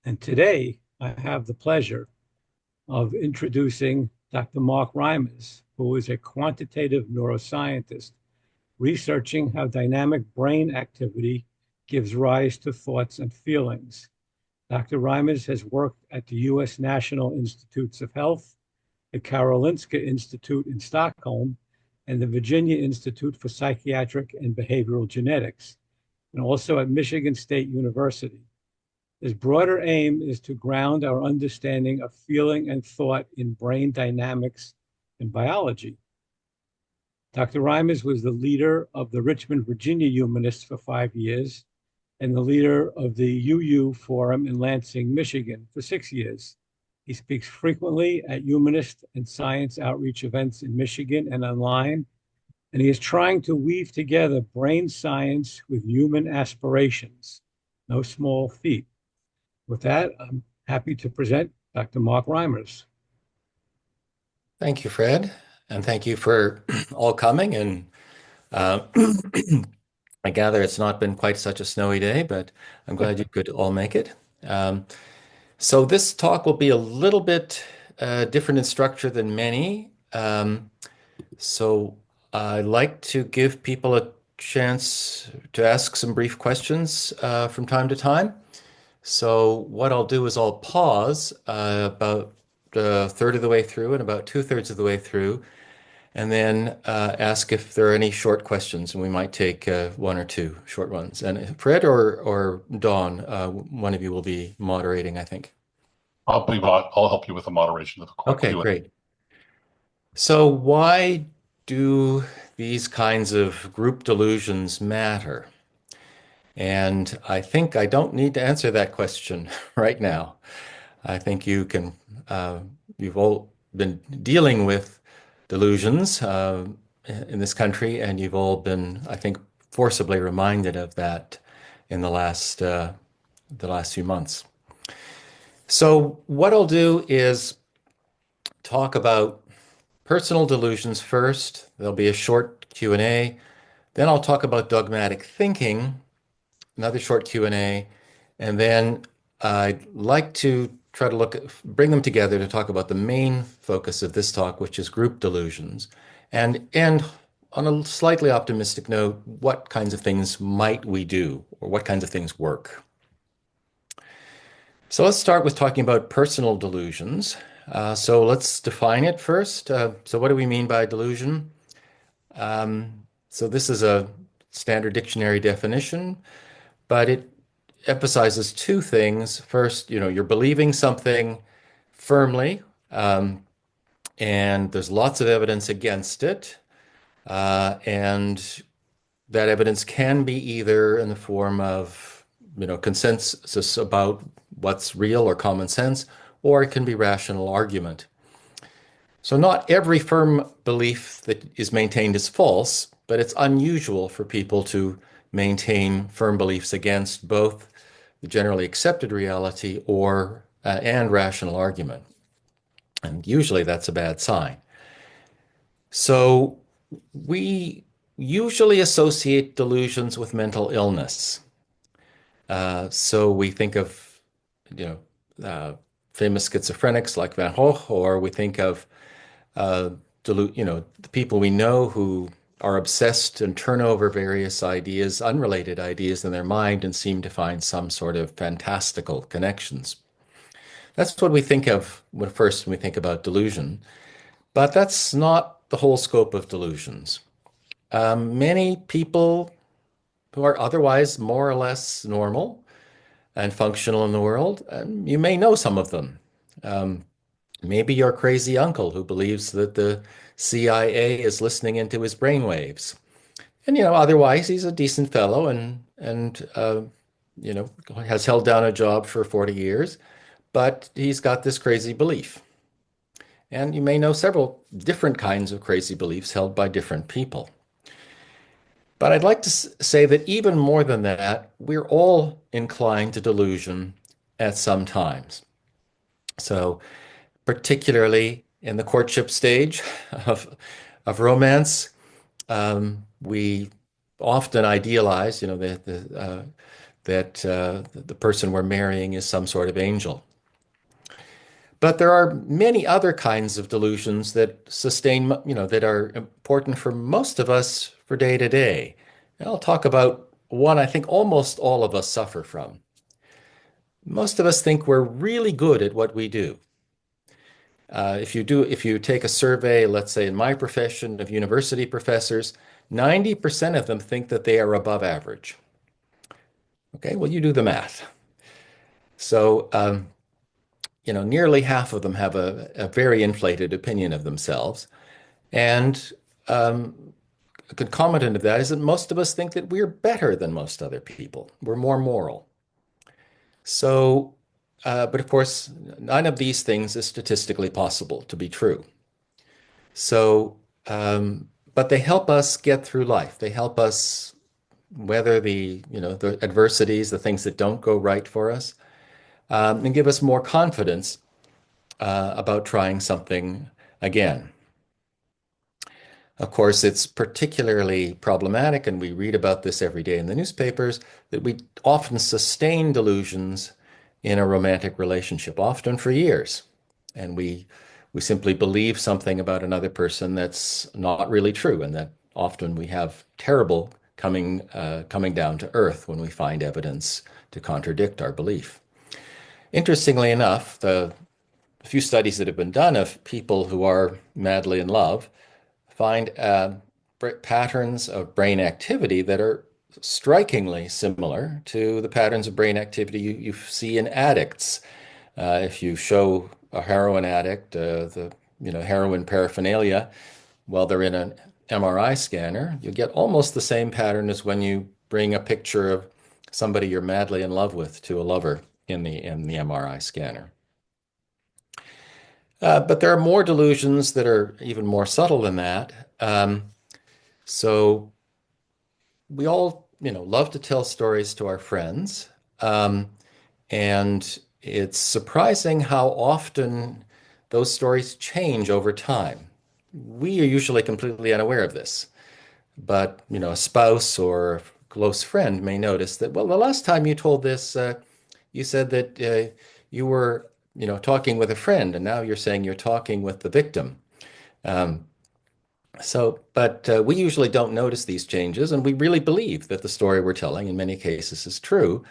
And today I have the pleasure of introducing Dr. Mark Reimers, who is a quantitative neuroscientist researching how dynamic brain activity gives rise to thoughts and feelings. Dr. Reimers has worked at the U.S. National Institutes of Health, the Karolinska Institute in Stockholm, and the Virginia Institute for Psychiatric and Behavioral Genetics, and also at Michigan State University. His broader aim is to ground our understanding of feeling and thought in brain dynamics and biology. Dr. Reimers was the leader of the Richmond, Virginia Humanists for 5 years and the leader of the UU Forum in Lansing, Michigan for 6 years. He speaks frequently at humanist and science outreach events in Michigan and online, and he is trying to weave together brain science with human aspirations. No small feat. With that, I'm happy to present Dr. Mark Reimers. Thank you, Fred, and thank you for all coming. And uh, I gather it's not been quite such a snowy day, but I'm glad you could all make it. Um, so this talk will be a little bit different in structure than many. So I like to give people a chance to ask some brief questions from time to time. So what I'll do is I'll pause about a third of the way through and about two-thirds of the way through, and then ask if there are any short questions, and we might take one or two short ones. And Fred or Dawn, one of you will be moderating, I think. I'll help you with the moderation of the Okay, Q&A. great. So why do these kinds of group delusions matter? And I think I don't need to answer that question right now. I think you've all been dealing with delusions in this country, and you've all been, I think, forcibly reminded of that in the last few months. So what I'll do is talk about personal delusions first. There'll be a short Q&A. Then I'll talk about dogmatic thinking, another short Q&A, and then I'd like to try to bring them together to talk about the main focus of this talk, which is group delusions, and on a slightly optimistic note, what kinds of things might we do, or what kinds of things work? So let's start with talking about personal delusions. So let's define it first. So what do we mean by delusion? So this is a standard dictionary definition, but it emphasizes two things. First, you're believing something firmly, and there's lots of evidence against it. And that evidence can be either in the form of, consensus about what's real or common sense, or it can be rational argument. So not every firm belief that is maintained is false, but it's unusual for people to maintain firm beliefs against both the generally accepted reality and rational argument. And usually that's a bad sign. So we usually associate delusions with mental illness. So we think of, you famous schizophrenics like Van Gogh, or we think of, the people we know who are obsessed and turn over various ideas, unrelated ideas in their mind and seem to find some sort of fantastical connections. That's what we think of when we think about delusion, but that's not the whole scope of delusions. Many people who are otherwise more or less normal and functional in the world, and you may know some of them. Maybe your crazy uncle who believes that the CIA is listening into his brainwaves. And, otherwise he's a decent fellow and has held down a job for 40 years, but he's got this crazy belief. And you may know several different kinds of crazy beliefs held by different people. But I'd like to say that even more than that, we're all inclined to delusion at some times. So particularly in the courtship stage of romance, we often idealize, that the person we're marrying is some sort of angel. But there are many other kinds of delusions that sustain, that are important for most of us for day to day. And I'll talk about one I think almost all of us suffer from. Most of us think we're really good at what we do. If you take a survey, let's say in my profession of university professors, 90% of them think that they are above average. Okay, well, you do the math. So, nearly half of them have a very inflated opinion of themselves. And a concomitant of that is that most of us think that we're better than most other people. We're more moral. So, but of course, none of these things is statistically possible to be true. So, but they help us get through life. They help us weather the adversities, the things that don't go right for us, and give us more confidence about trying something again. Of course, it's particularly problematic, and we read about this every day in the newspapers, that we often sustain delusions in a romantic relationship, often for years. And we simply believe something about another person that's not really true, and that often we have terrible coming down to earth when we find evidence to contradict our belief. Interestingly enough, the few studies that have been done of people who are madly in love find patterns of brain activity that are strikingly similar to the patterns of brain activity you see in addicts. If you show a heroin addict the heroin paraphernalia while they're in an MRI scanner, you get almost the same pattern as when you bring a picture of somebody you're madly in love with to a lover in the MRI scanner. But there are more delusions that are even more subtle than that. So we all, love to tell stories to our friends. And it's surprising how often those stories change over time. We are usually completely unaware of this. But, a spouse or a close friend may notice that, well, the last time you told this, you said that you were, talking with a friend, and now you're saying you're talking with the victim. But we usually don't notice these changes, and we really believe that the story we're telling in many cases is true.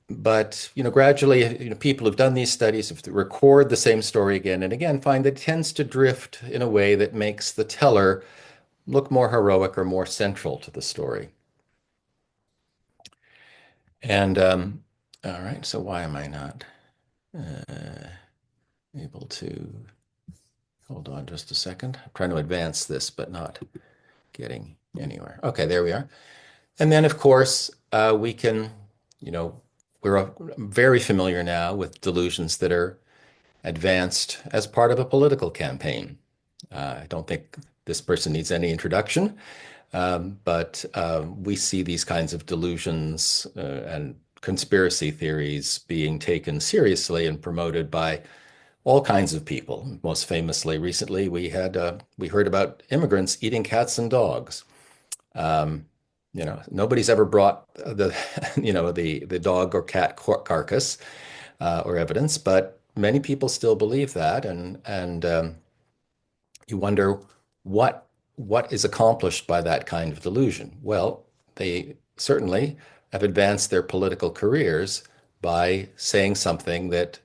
But gradually, people who've done these studies, if they record the same story again and again, find that it tends to drift in a way that makes the teller look more heroic or more central to the story. And all right, so why am I not able to? Hold on just a second. I'm trying to advance this, but not getting anywhere. Okay, there we are. And then, of course, we can, we're very familiar now with delusions that are advanced as part of a political campaign. I don't think this person needs any introduction, but we see these kinds of delusions and conspiracy theories being taken seriously and promoted by all kinds of people. Most famously, recently, we heard about immigrants eating cats and dogs. Nobody's ever brought the the dog or cat carcass or evidence, but many people still believe that, and you wonder what is accomplished by that kind of delusion. Well, they certainly have advanced their political careers by saying something that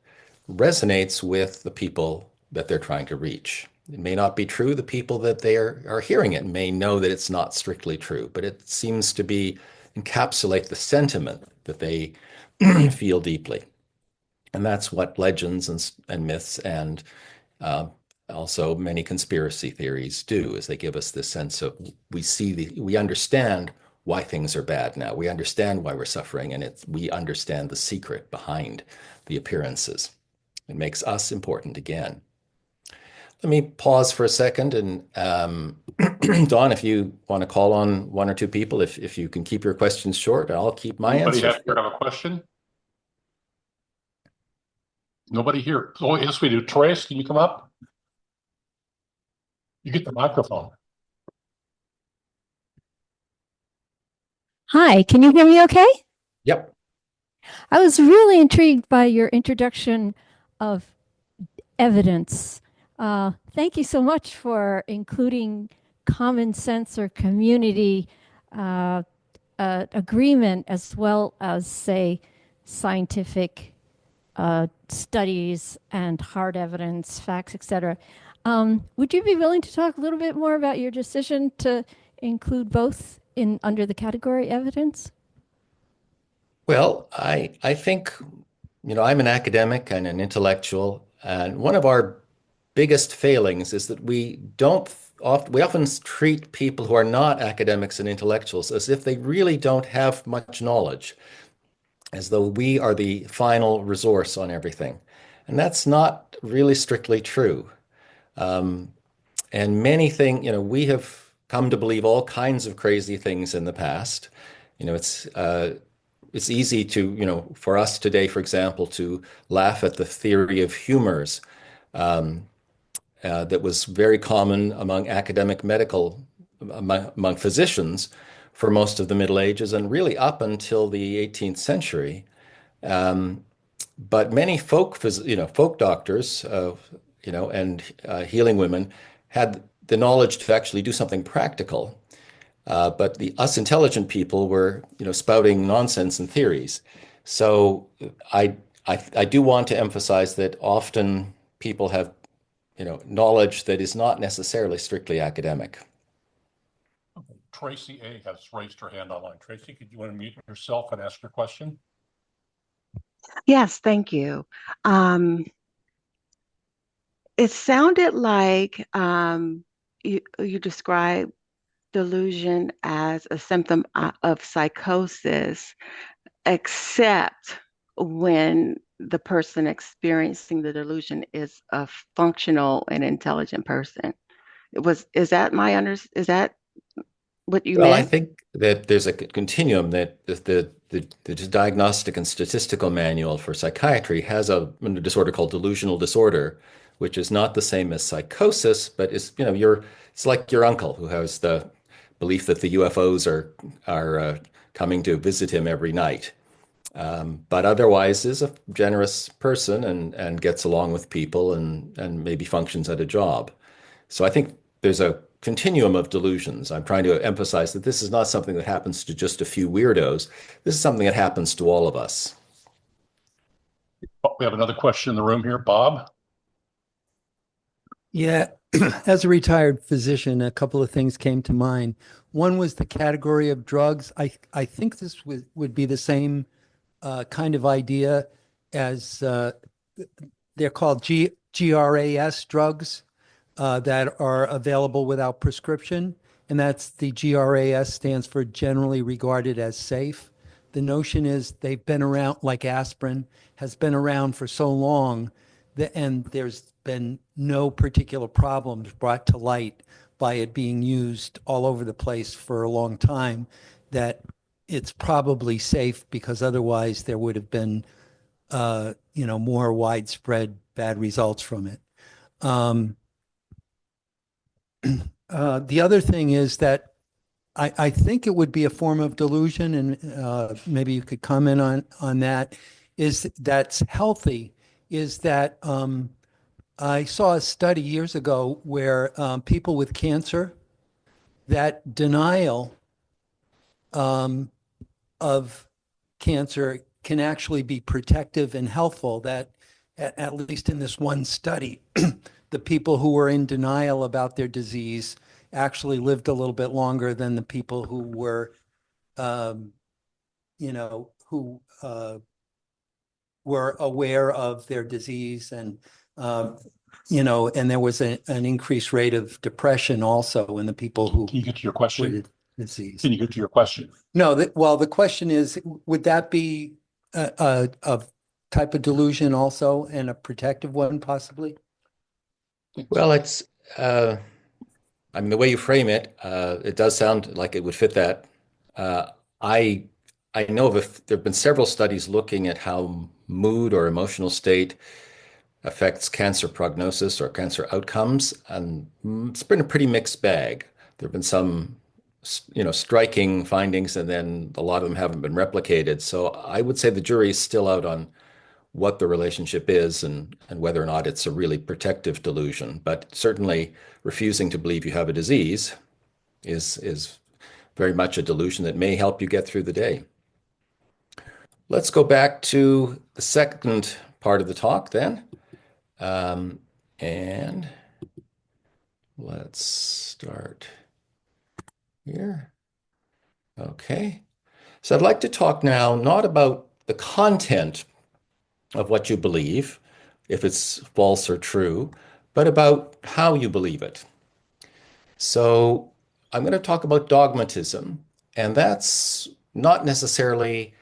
resonates with the people that they're trying to reach. It may not be true. The people that they are hearing it may know that it's not strictly true, but it seems to be encapsulate the sentiment that they feel deeply. And that's what legends and myths and also many conspiracy theories do, is they give us this sense of we understand why things are bad now. We understand why we're suffering, and we understand the secret behind the appearances. It makes us important again. Let me pause for a second, and Don, if you want to call on one or two people, if you can keep your questions short, I'll keep my Anybody answers. have a question? Nobody here. Oh, yes, we do. Trace, can you come up? You get the microphone. Hi, can you hear me okay? Yep. I was really intrigued by your introduction of evidence. Thank you so much for including common sense or community uh, agreement as well as, say, scientific studies and hard evidence, facts, etc. Would you be willing to talk a little bit more about your decision to include both in under the category evidence? Well, I think, I'm an academic and an intellectual, and one of our biggest failings is that we often treat people who are not academics and intellectuals as if they really don't have much knowledge, as though we are the final resource on everything. And that's not really strictly true. Um, and many things, we have come to believe all kinds of crazy things in the past. You know, it's easy to, for us today, for example, to laugh at the theory of humors that was very common among academic among physicians for most of the Middle Ages and really up until the 18th century. But many folk doctors, and healing women had the knowledge to actually do something practical. But us intelligent people were, spouting nonsense and theories. So I, I do want to emphasize that often people have, knowledge that is not necessarily strictly academic. Okay. Tracy A has raised her hand online. Tracy, could you unmute yourself and ask your question? Yes, thank you. Um, it sounded like you described delusion as a symptom of psychosis, except when the person experiencing the delusion is a functional and intelligent person. Is that is that what you Well, I meant? think that there's a continuum that the Diagnostic and Statistical Manual for Psychiatry has a disorder called delusional disorder, which is not the same as psychosis, but it's like your uncle who has the belief that the UFOs are coming to visit him every night. But otherwise is a generous person and gets along with people and maybe functions at a job. So I think there's a continuum of delusions. I'm trying to emphasize that this is not something that happens to just a few weirdos. This is something that happens to all of us. Oh, we have another question in the room here. Bob? Yeah, as a retired physician, a couple of things came to mind. One was the category of drugs. I think this would be the same kind of idea as they're called GRAS drugs that are available without prescription. And that's the GRAS stands for generally regarded as safe. The notion is they've been around, like aspirin has been around for so long and there's been no particular problems brought to light by it being used all over the place for a long time, that it's probably safe because otherwise there would have been, more widespread bad results from it. The other thing is that I think it would be a form of delusion, and maybe you could comment on that, is that's healthy, is that I saw a study years ago where people with cancer, that denial of cancer can actually be protective and helpful, that at least in this one study, the people who were in denial about their disease actually lived a little bit longer than the people who were, um, who were aware of their disease um, and there was an increased rate of depression also in the people who Can you get to your were question? disease. Can you get to your question? No, well, the question is, would that be a type of delusion also and a protective one possibly? Well, uh, the way you frame it, it does sound like it would fit that. Uh, I, I know there have been several studies looking at how mood or emotional state affects cancer prognosis or cancer outcomes, and it's been a pretty mixed bag. There have been some striking findings, and then a lot of them haven't been replicated. So I would say the jury is still out on what the relationship is and whether or not it's a really protective delusion. But certainly refusing to believe you have a disease is very much a delusion that may help you get through the day. Let's go back to the second part of the talk then. And let's start here. Okay. So I'd like to talk now not about the content of what you believe, if it's false or true, but about how you believe it. So I'm going to talk about dogmatism, and that's not necessarily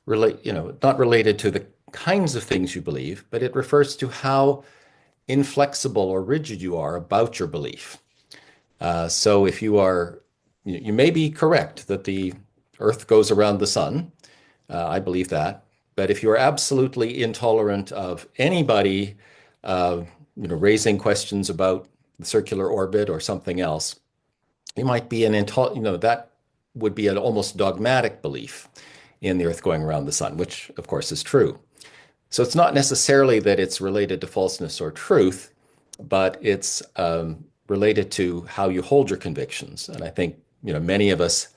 not related to the kinds of things you believe, but it refers to how inflexible or rigid you are about your belief. So if you may be correct that the Earth goes around the sun. I believe that. But if you're absolutely intolerant of anybody, raising questions about the circular orbit or something else, you might be that would be an almost dogmatic belief in the Earth going around the sun, which of course is true. So it's not necessarily that it's related to falseness or truth, but it's related to how you hold your convictions. And I think many of us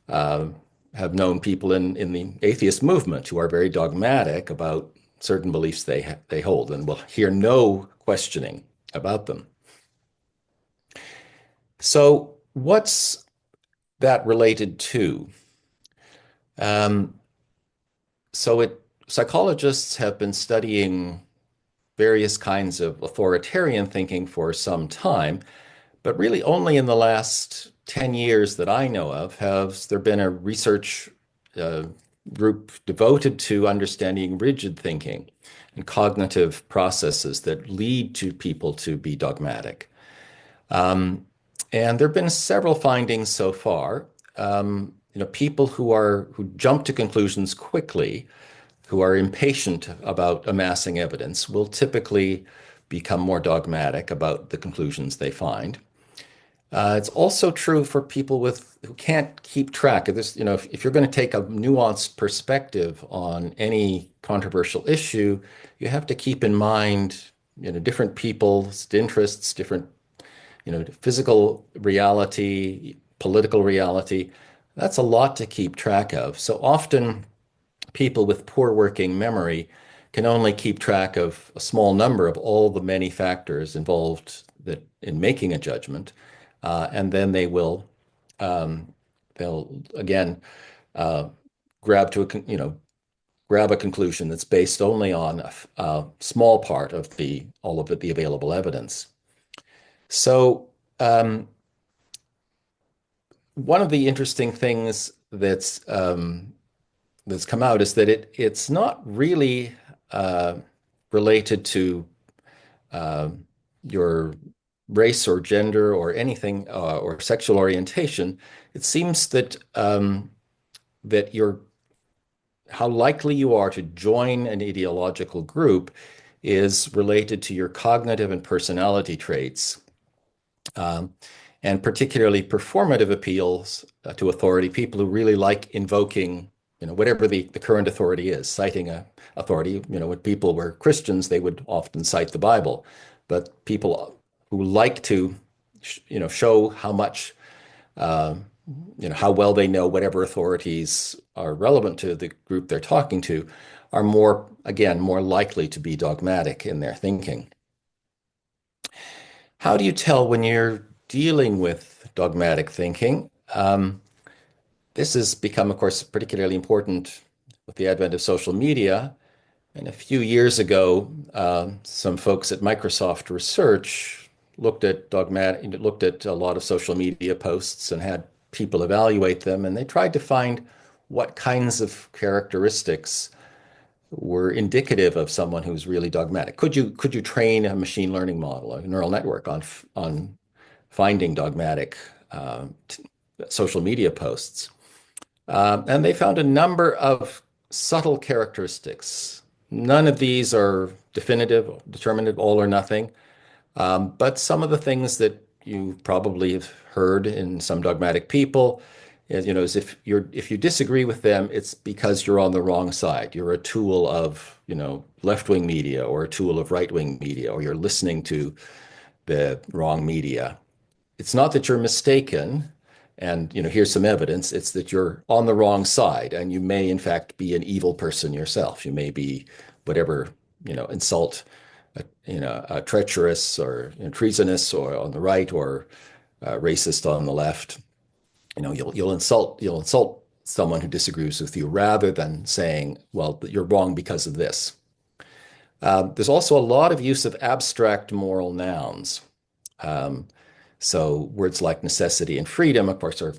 have known people in the atheist movement who are very dogmatic about certain beliefs they hold, and will hear no questioning about them. So what's that related to? Psychologists have been studying various kinds of authoritarian thinking for some time, but really only in the last 10 years that I know of has there been a research group devoted to understanding rigid thinking and cognitive processes that lead to people to be dogmatic. And there have been several findings so far. People who jump to conclusions quickly, who are impatient about amassing evidence, will typically become more dogmatic about the conclusions they find. It's also true for people who can't keep track of this. If you're going to take a nuanced perspective on any controversial issue, you have to keep in mind, different people's interests, different, physical reality, political reality. That's a lot to keep track of. So often people with poor working memory can only keep track of a small number of all the many factors involved in making a judgment. And then they'll again grab a conclusion that's based only on a small part of all of the available evidence. So one of the interesting things that's come out is that it's not really related to your race or gender or anything or sexual orientation. It seems that how likely you are to join an ideological group is related to your cognitive and personality traits, and particularly performative appeals to authority. People who really like invoking, whatever the current authority is, citing a authority. When people were Christians, they would often cite the Bible, but people who like to, show how much, how well they know whatever authorities are relevant to the group they're talking to, are more likely to be dogmatic in their thinking. How do you tell when you're dealing with dogmatic thinking? This has become, of course, particularly important with the advent of social media. And a few years ago, some folks at Microsoft Research looked at a lot of social media posts and had people evaluate them, and they tried to find what kinds of characteristics were indicative of someone who's really dogmatic. Could you train a machine learning model, a neural network, on finding dogmatic social media posts? And they found a number of subtle characteristics. None of these are definitive, determinative, all or nothing. But some of the things that you probably have heard in some dogmatic people is, is if you disagree with them, it's because you're on the wrong side. You're a tool of, left-wing media or a tool of right-wing media, or you're listening to the wrong media. It's not that you're mistaken and, here's some evidence. It's that you're on the wrong side, and you may, in fact, be an evil person yourself. You may be whatever, insult, treacherous or treasonous or on the right, or racist on the left. You'll insult someone who disagrees with you rather than saying, well, you're wrong because of this. There's also a lot of use of abstract moral nouns. So words like necessity and freedom, of course, are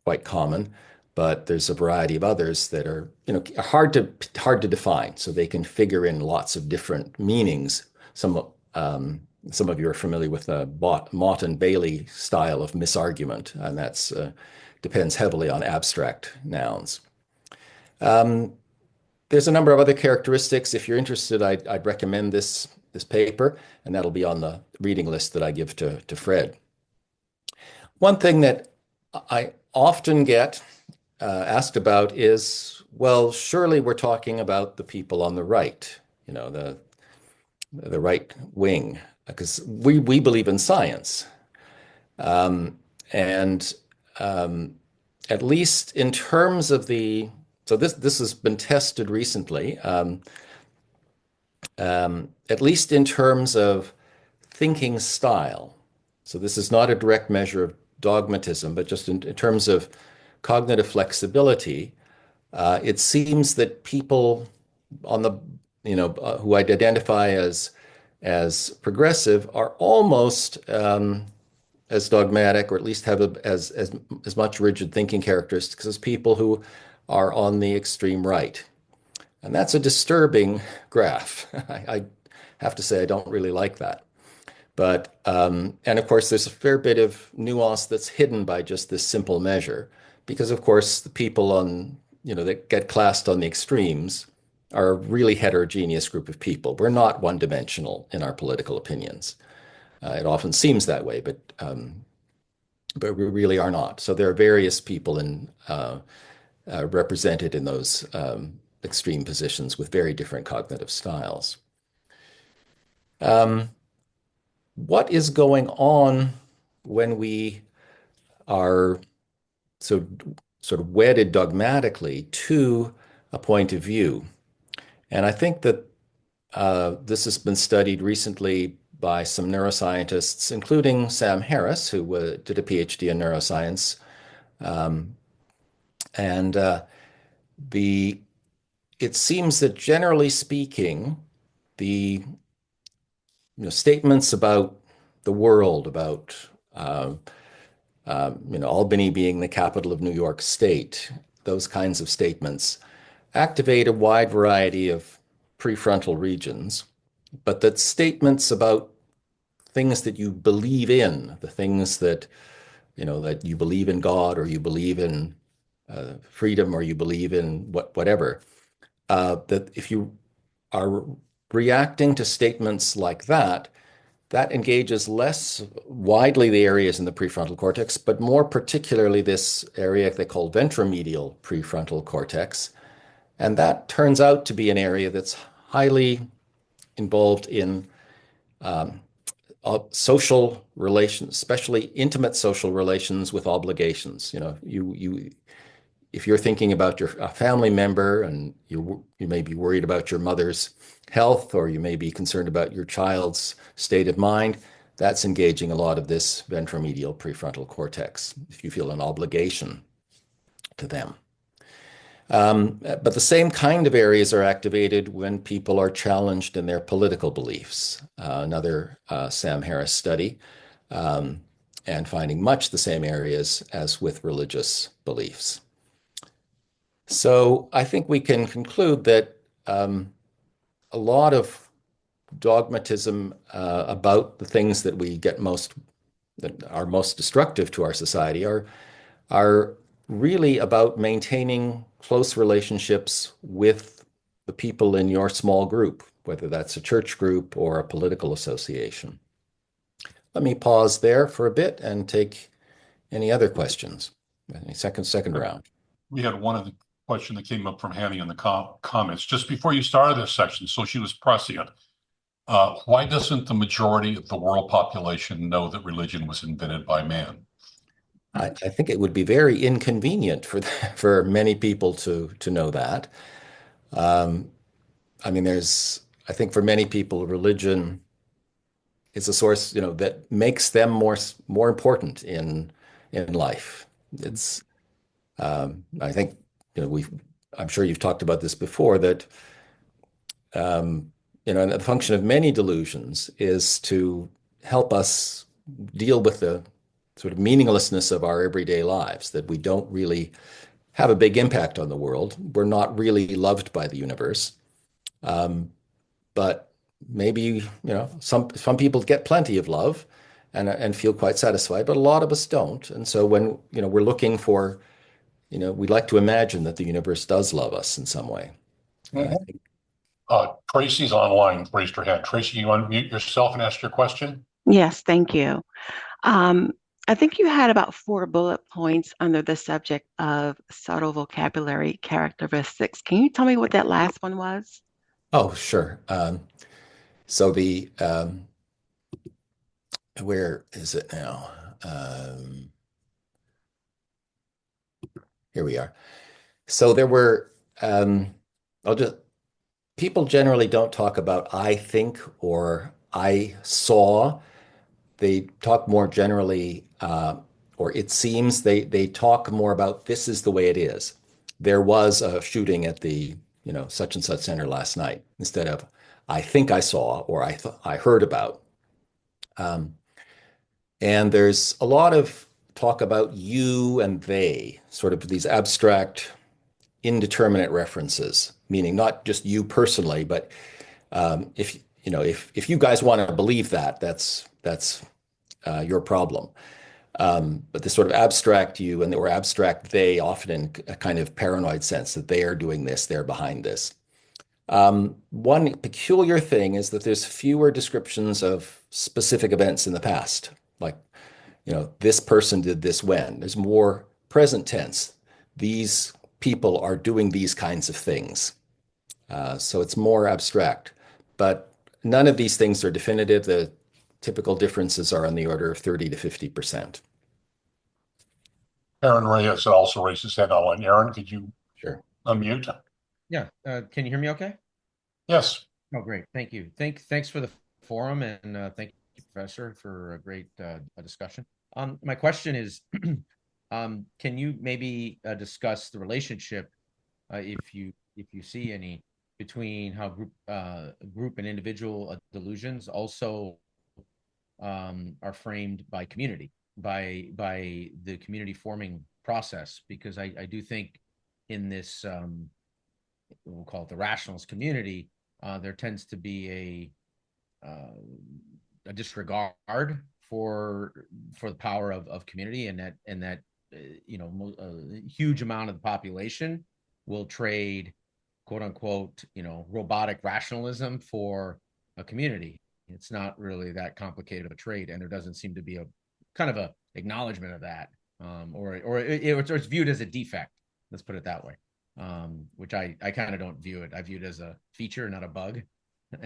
quite common, but there's a variety of others that are, hard to define. So they can figure in lots of different meanings. Some of you are familiar with the Mott and Bailey style of misargument, and that's depends heavily on abstract nouns. There's a number of other characteristics. If you're interested, I'd recommend this paper, and that'll be on the reading list that I give to Fred. One thing that I often get asked about is, well, surely we're talking about the people on the right, the right wing, because we believe in science. And at least in terms of so this has been tested recently, at least in terms of thinking style. So this is not a direct measure of dogmatism, but just in terms of cognitive flexibility, it seems that people on the, who I'd identify as progressive are almost as dogmatic, or at least have as much rigid thinking characteristics as people who are on the extreme right. And that's a disturbing graph. I have to say I don't really like that. But, and of course, there's a fair bit of nuance that's hidden by just this simple measure, because of course, the people on, that get classed on the extremes are a really heterogeneous group of people. We're not one-dimensional in our political opinions. It often seems that way, but we really are not. So there are various people represented in those extreme positions with very different cognitive styles. What is going on when we are sort of wedded dogmatically to a point of view? And I think that this has been studied recently by some neuroscientists, including Sam Harris, who did a PhD in neuroscience. It seems that generally speaking, the statements about the world, about Albany being the capital of New York State, those kinds of statements activate a wide variety of prefrontal regions, but that statements about things that you believe in, the things that that you believe in God, or you believe in freedom, or you believe in whatever, that if you are reacting to statements like that, that engages less widely the areas in the prefrontal cortex, but more particularly this area they call ventromedial prefrontal cortex. And that turns out to be an area that's highly involved in social relations, especially intimate social relations with obligations. If you're thinking about a family member, and you may be worried about your mother's health, or you may be concerned about your child's state of mind, that's engaging a lot of this ventromedial prefrontal cortex, if you feel an obligation to them. But the same kind of areas are activated when people are challenged in their political beliefs. Another Sam Harris study, and finding much the same areas as with religious beliefs. So I think we can conclude that a lot of dogmatism about the things that we get that are most destructive to our society are really about maintaining close relationships with the people in your small group, whether that's a church group or a political association. let me pause there for a bit and take any other questions. Any second round. We had one of the question that came up from Hanny in the comments just before you started this section. So she was prescient. Why doesn't the majority of the world population know that religion was invented by man? I think it would be very inconvenient for many people to know that. I mean, I think for many people, religion is a source, that makes them more important in life. It's I think I'm sure you've talked about this before that the function of many delusions is to help us deal with the sort of meaninglessness of our everyday lives, that we don't really have a big impact on the world. We're not really loved by the universe. But maybe, some people get plenty of love and feel quite satisfied, but a lot of us don't. And so when, we're looking for, we'd like to imagine that the universe does love us in some way. I think Tracy's online, raised her hand. Tracy, you unmute yourself and ask your question? Yes, thank you. I think you had about 4 bullet points under the subject of subtle vocabulary characteristics. Can you tell me what that last one was? Oh, sure. So where is it now? Here we are. So there were, I'll just, people generally don't talk about I think or I saw. They talk more generally, or it seems they talk more about this is the way it is. There was a shooting at the, such and such center last night, instead of I think I saw or I heard about. And there's a lot of talk about you and they, sort of these abstract, indeterminate references, meaning not just you personally, but if you guys want to believe that, that's your problem. But this sort of abstract you and or abstract they, often in a kind of paranoid sense that they are doing this, they're behind this. One peculiar thing is that there's fewer descriptions of specific events in the past, like, this person did this when. There's more present tense. These people are doing these kinds of things. So it's more abstract. But none of these things are definitive. The typical differences are on the order of 30 to 50%. Aaron Reyes also raised his hand online. Aaron, could you Sure. unmute? Yeah. Can you hear me okay? Yes. Oh, great. Thank you. Thanks for the forum, and thank you, Professor, for a great discussion. My question is, can you maybe discuss the relationship, if you see any, between how group and individual delusions also are framed by community, by the community forming process? Because I do think in this we'll call it the rationalist community, there tends to be a disregard for the power of community, and that a huge amount of the population will trade, quote unquote, robotic rationalism for a community. It's not really that complicated of a trade, and there doesn't seem to be a kind of a acknowledgement of that, or it's viewed as a defect. Let's put it that way. Which I kind of don't view it. I view it as a feature, not a bug.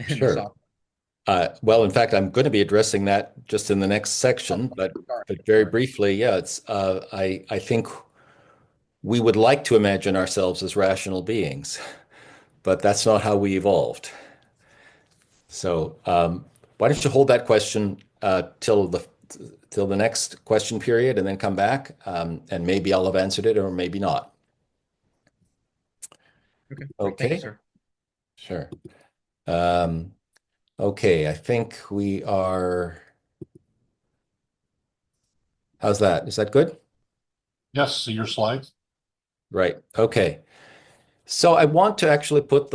Sure. Well, in fact, I'm going to be addressing that just in the next section, but very briefly, yeah, I think we would like to imagine ourselves as rational beings, but that's not how we evolved. So, why don't you hold that question till the next question period, and then come back, and maybe I'll have answered it, or maybe not. Okay. Okay. Thank you, sir. Sure. Okay, I think we are. How's that? Is that good? Yes. See your slides. Right. Okay. So I want to actually put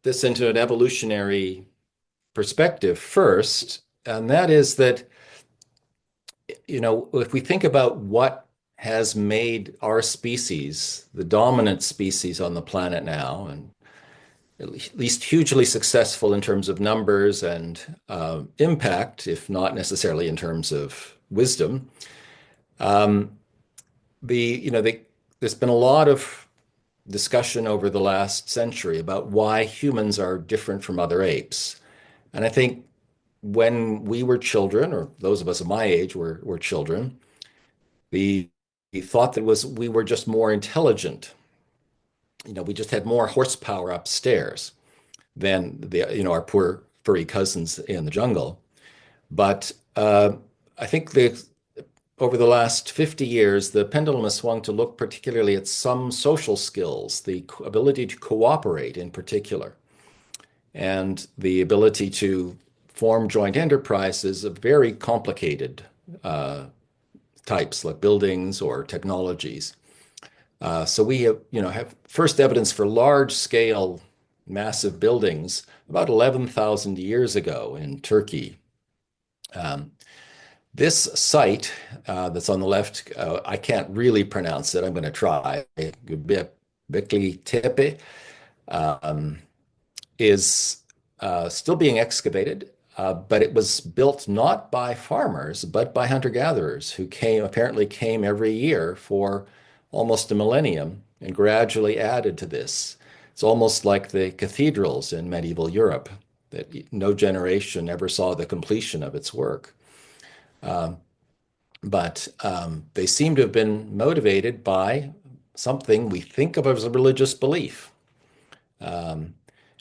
this into an evolutionary perspective first, and that is that, if we think about what has made our species the dominant species on the planet now, and at least hugely successful in terms of numbers and impact, if not necessarily in terms of wisdom. Um, there's been a lot of discussion over the last century about why humans are different from other apes. And I think when we were children, or those of us of my age were children, the thought that was we were just more intelligent. We just had more horsepower upstairs than our poor furry cousins in the jungle. But I think over the last 50 years, the pendulum has swung to look particularly at some social skills, the ability to cooperate in particular, and the ability to form joint enterprises of very complicated types, like buildings or technologies. So we have first evidence for large-scale, massive buildings about 11,000 years ago in Turkey. This site that's on the left, I can't really pronounce it. I'm going to try. Göbekli Tepe is still being excavated, but it was built not by farmers, but by hunter-gatherers who apparently came every year for almost a millennium and gradually added to this. It's almost like the cathedrals in medieval Europe, that no generation ever saw the completion of its work. But they seem to have been motivated by something we think of as a religious belief. And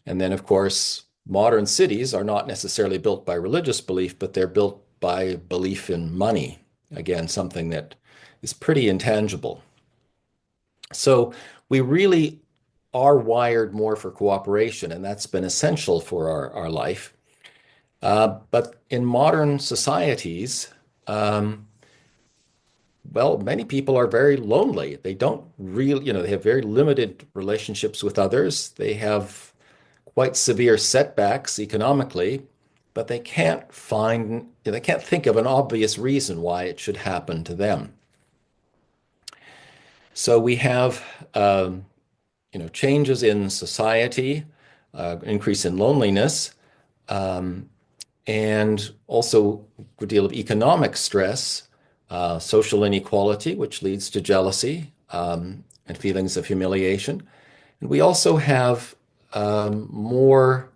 then, of course, modern cities are not necessarily built by religious belief, but they're built by belief in money. Again, something that is pretty intangible. So we really are wired more for cooperation, and that's been essential for our life. But in modern societies, well, many people are very lonely. They don't really, they have very limited relationships with others. They have quite severe setbacks economically, but they can't think of an obvious reason why it should happen to them. So we have, changes in society, increase in loneliness, and also a good deal of economic stress, social inequality, which leads to jealousy and feelings of humiliation. And we also have more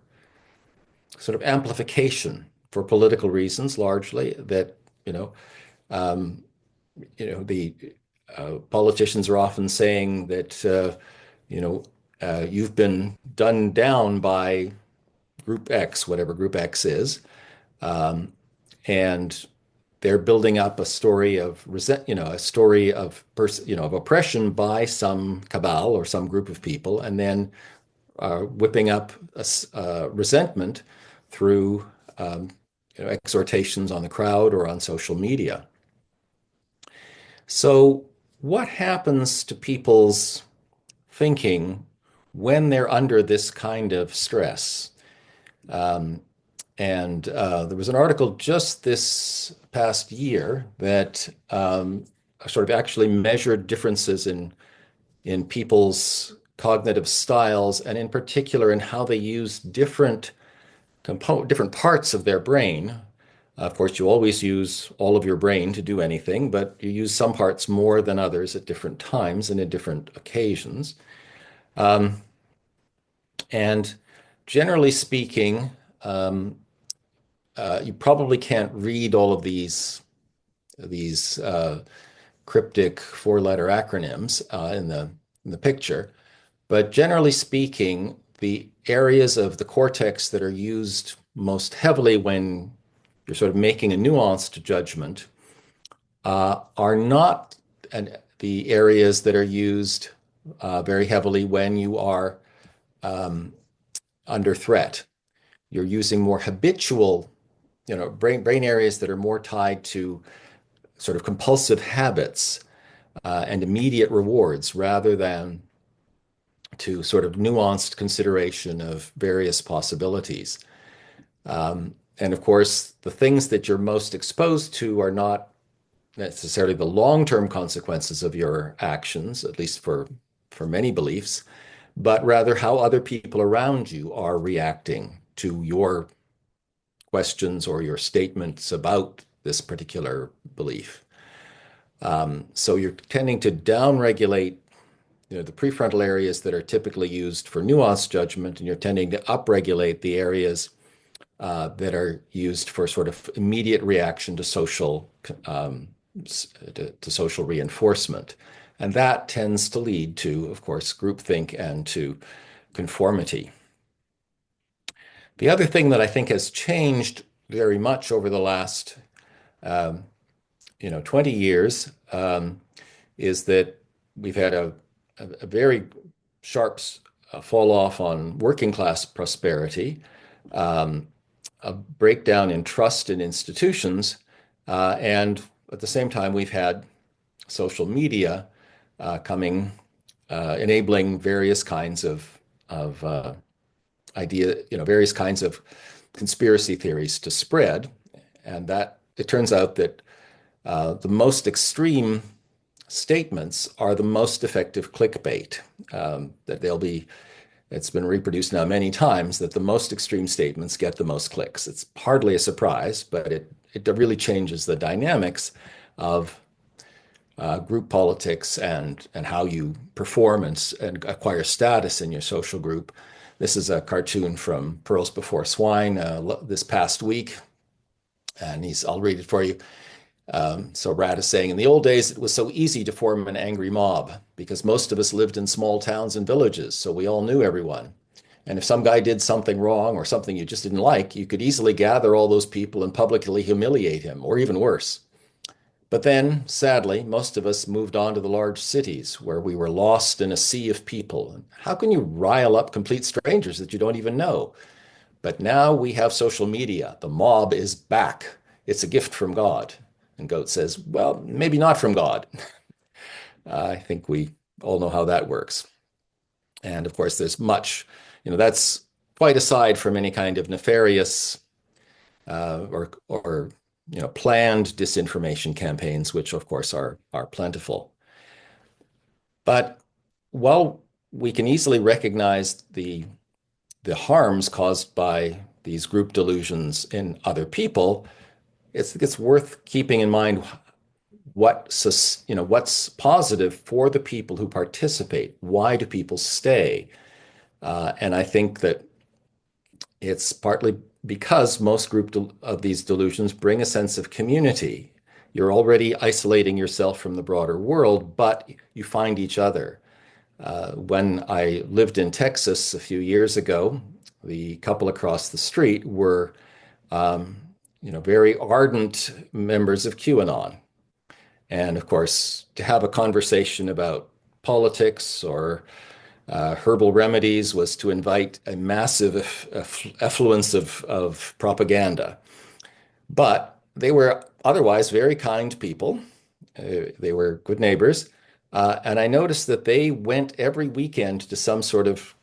sort of amplification for political reasons, largely, that, the politicians are often saying that, you've been done down by Group X, whatever Group X is, and they're building up a story of of oppression by some cabal or some group of people, and then whipping up resentment through exhortations on the crowd or on social media. So, what happens to people's thinking when they're under this kind of stress? And there was an article just this past year that sort of actually measured differences in people's cognitive styles, and in particular in how they use different parts of their brain. Of course, you always use all of your brain to do anything, but you use some parts more than others at different times and in different occasions. And generally speaking, you probably can't read all of these cryptic four-letter acronyms in the picture, but generally speaking, the areas of the cortex that are used most heavily when you're sort of making a nuanced judgment are not the areas that are used very heavily when you are under threat. You're using more habitual, brain areas that are more tied to sort of compulsive habits and immediate rewards rather than to sort of nuanced consideration of various possibilities. And of course, the things that you're most exposed to are not necessarily the long-term consequences of your actions, at least for many beliefs, but rather how other people around you are reacting to your questions or your statements about this particular belief. So you're tending to downregulate, the prefrontal areas that are typically used for nuanced judgment, and you're tending to upregulate the areas that are used for sort of immediate reaction to social reinforcement. And that tends to lead to, of course, groupthink and to conformity. The other thing that I think has changed very much over the last 20 years is that we've had a very sharp fall off on working class prosperity, a breakdown in trust in institutions, and at the same time, we've had social media enabling various kinds of various kinds of conspiracy theories to spread. And that it turns out that the most extreme statements are the most effective clickbait. It's been reproduced now many times that the most extreme statements get the most clicks. It's hardly a surprise, but it really changes the dynamics of group politics and how you perform and acquire status in your social group. This is a cartoon from Pearls Before Swine this past week, and I'll read it for you. So Rad is saying, in the old days, it was so easy to form an angry mob because most of us lived in small towns and villages, so we all knew everyone. And if some guy did something wrong or something you just didn't like, you could easily gather all those people and publicly humiliate him, or even worse. But then, sadly, most of us moved on to the large cities where we were lost in a sea of people. How can you rile up complete strangers that you don't even know? But now we have social media. The mob is back. It's a gift from God. And Goat says, well, maybe not from God. I think we all know how that works. And of course, there's much, that's quite aside from any kind of nefarious or planned disinformation campaigns, which of course are plentiful. But while we can easily recognize the harms caused by these group delusions in other people, it's worth keeping in mind what's positive for the people who participate. Why do people stay? And I think that it's partly because most of these delusions bring a sense of community. You're already isolating yourself from the broader world, but you find each other. When I lived in Texas a few years ago, the couple across the street were very ardent members of QAnon. And of course, to have a conversation about politics or herbal remedies was to invite a massive effluence of propaganda. But they were otherwise very kind people. They were good neighbors. And I noticed that they went every weekend to some sort of,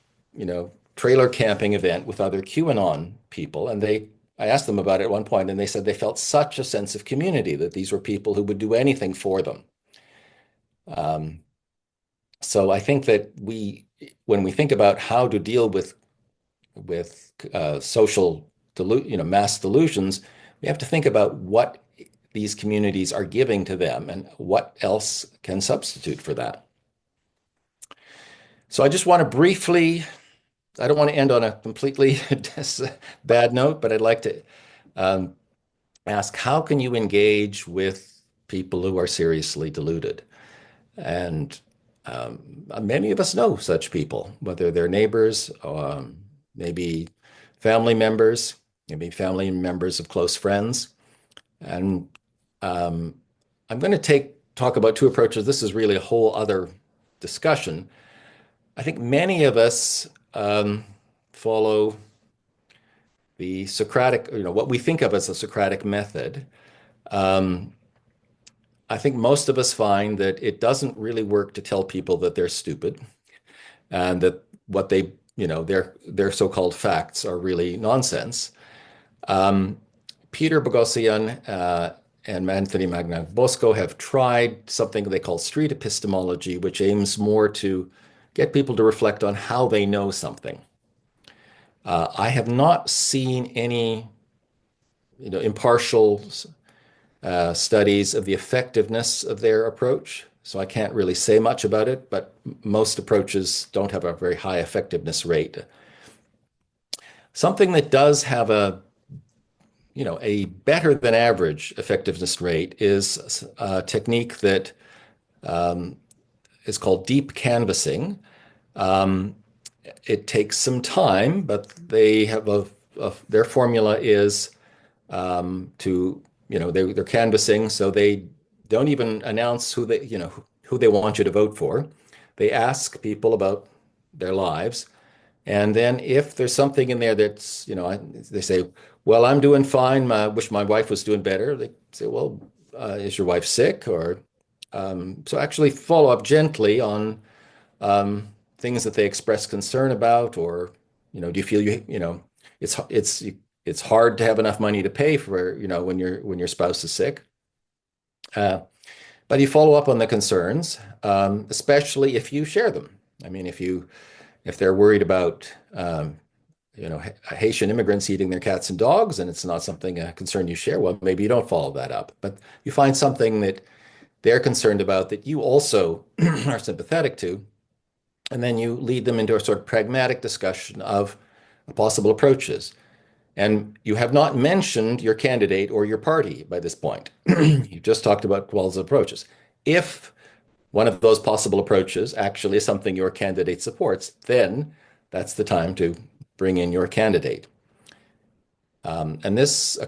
trailer camping event with other QAnon people. And I asked them about it at one point, and they said they felt such a sense of community, that these were people who would do anything for them. So I think that when we think about how to deal with social mass delusions, we have to think about what these communities are giving to them and what else can substitute for that. So I just want to briefly, I don't want to end on a completely bad note, but I'd like to ask, how can you engage with people who are seriously deluded? And many of us know such people, whether they're neighbors, maybe family members of close friends. And I'm going to talk about two approaches. This is really a whole other discussion. I think many of us follow the Socratic, what we think of as a Socratic method. I think most of us find that it doesn't really work to tell people that they're stupid and that what their so-called facts are really nonsense. Peter Boghossian and Anthony Magnabosco have tried something they call street epistemology, which aims more to get people to reflect on how they know something. I have not seen any, impartial studies of the effectiveness of their approach, so I can't really say much about it, but most approaches don't have a very high effectiveness rate. Something that does have a better than average effectiveness rate is a technique that is called deep canvassing. It takes some time, but they have their formula is they're canvassing, so they don't even announce who they want you to vote for. They ask people about their lives, and then if there's something in there that's, they say, well, I'm doing fine. I wish my wife was doing better. They say, well, is your wife sick? Or so actually follow up gently on things that they express concern about, or do you feel it's hard to have enough money to pay for when your spouse is sick. But you follow up on the concerns, especially if you share them. I mean, if they're worried about Haitian immigrants eating their cats and dogs, and it's not a concern you share, well, maybe you don't follow that up. But you find something that they're concerned about that you also are sympathetic to, and then you lead them into a sort of pragmatic discussion of possible approaches. And you have not mentioned your candidate or your party by this point. You've just talked about qualitative approaches. If one of those possible approaches actually is something your candidate supports, then that's the time to bring in your candidate. And this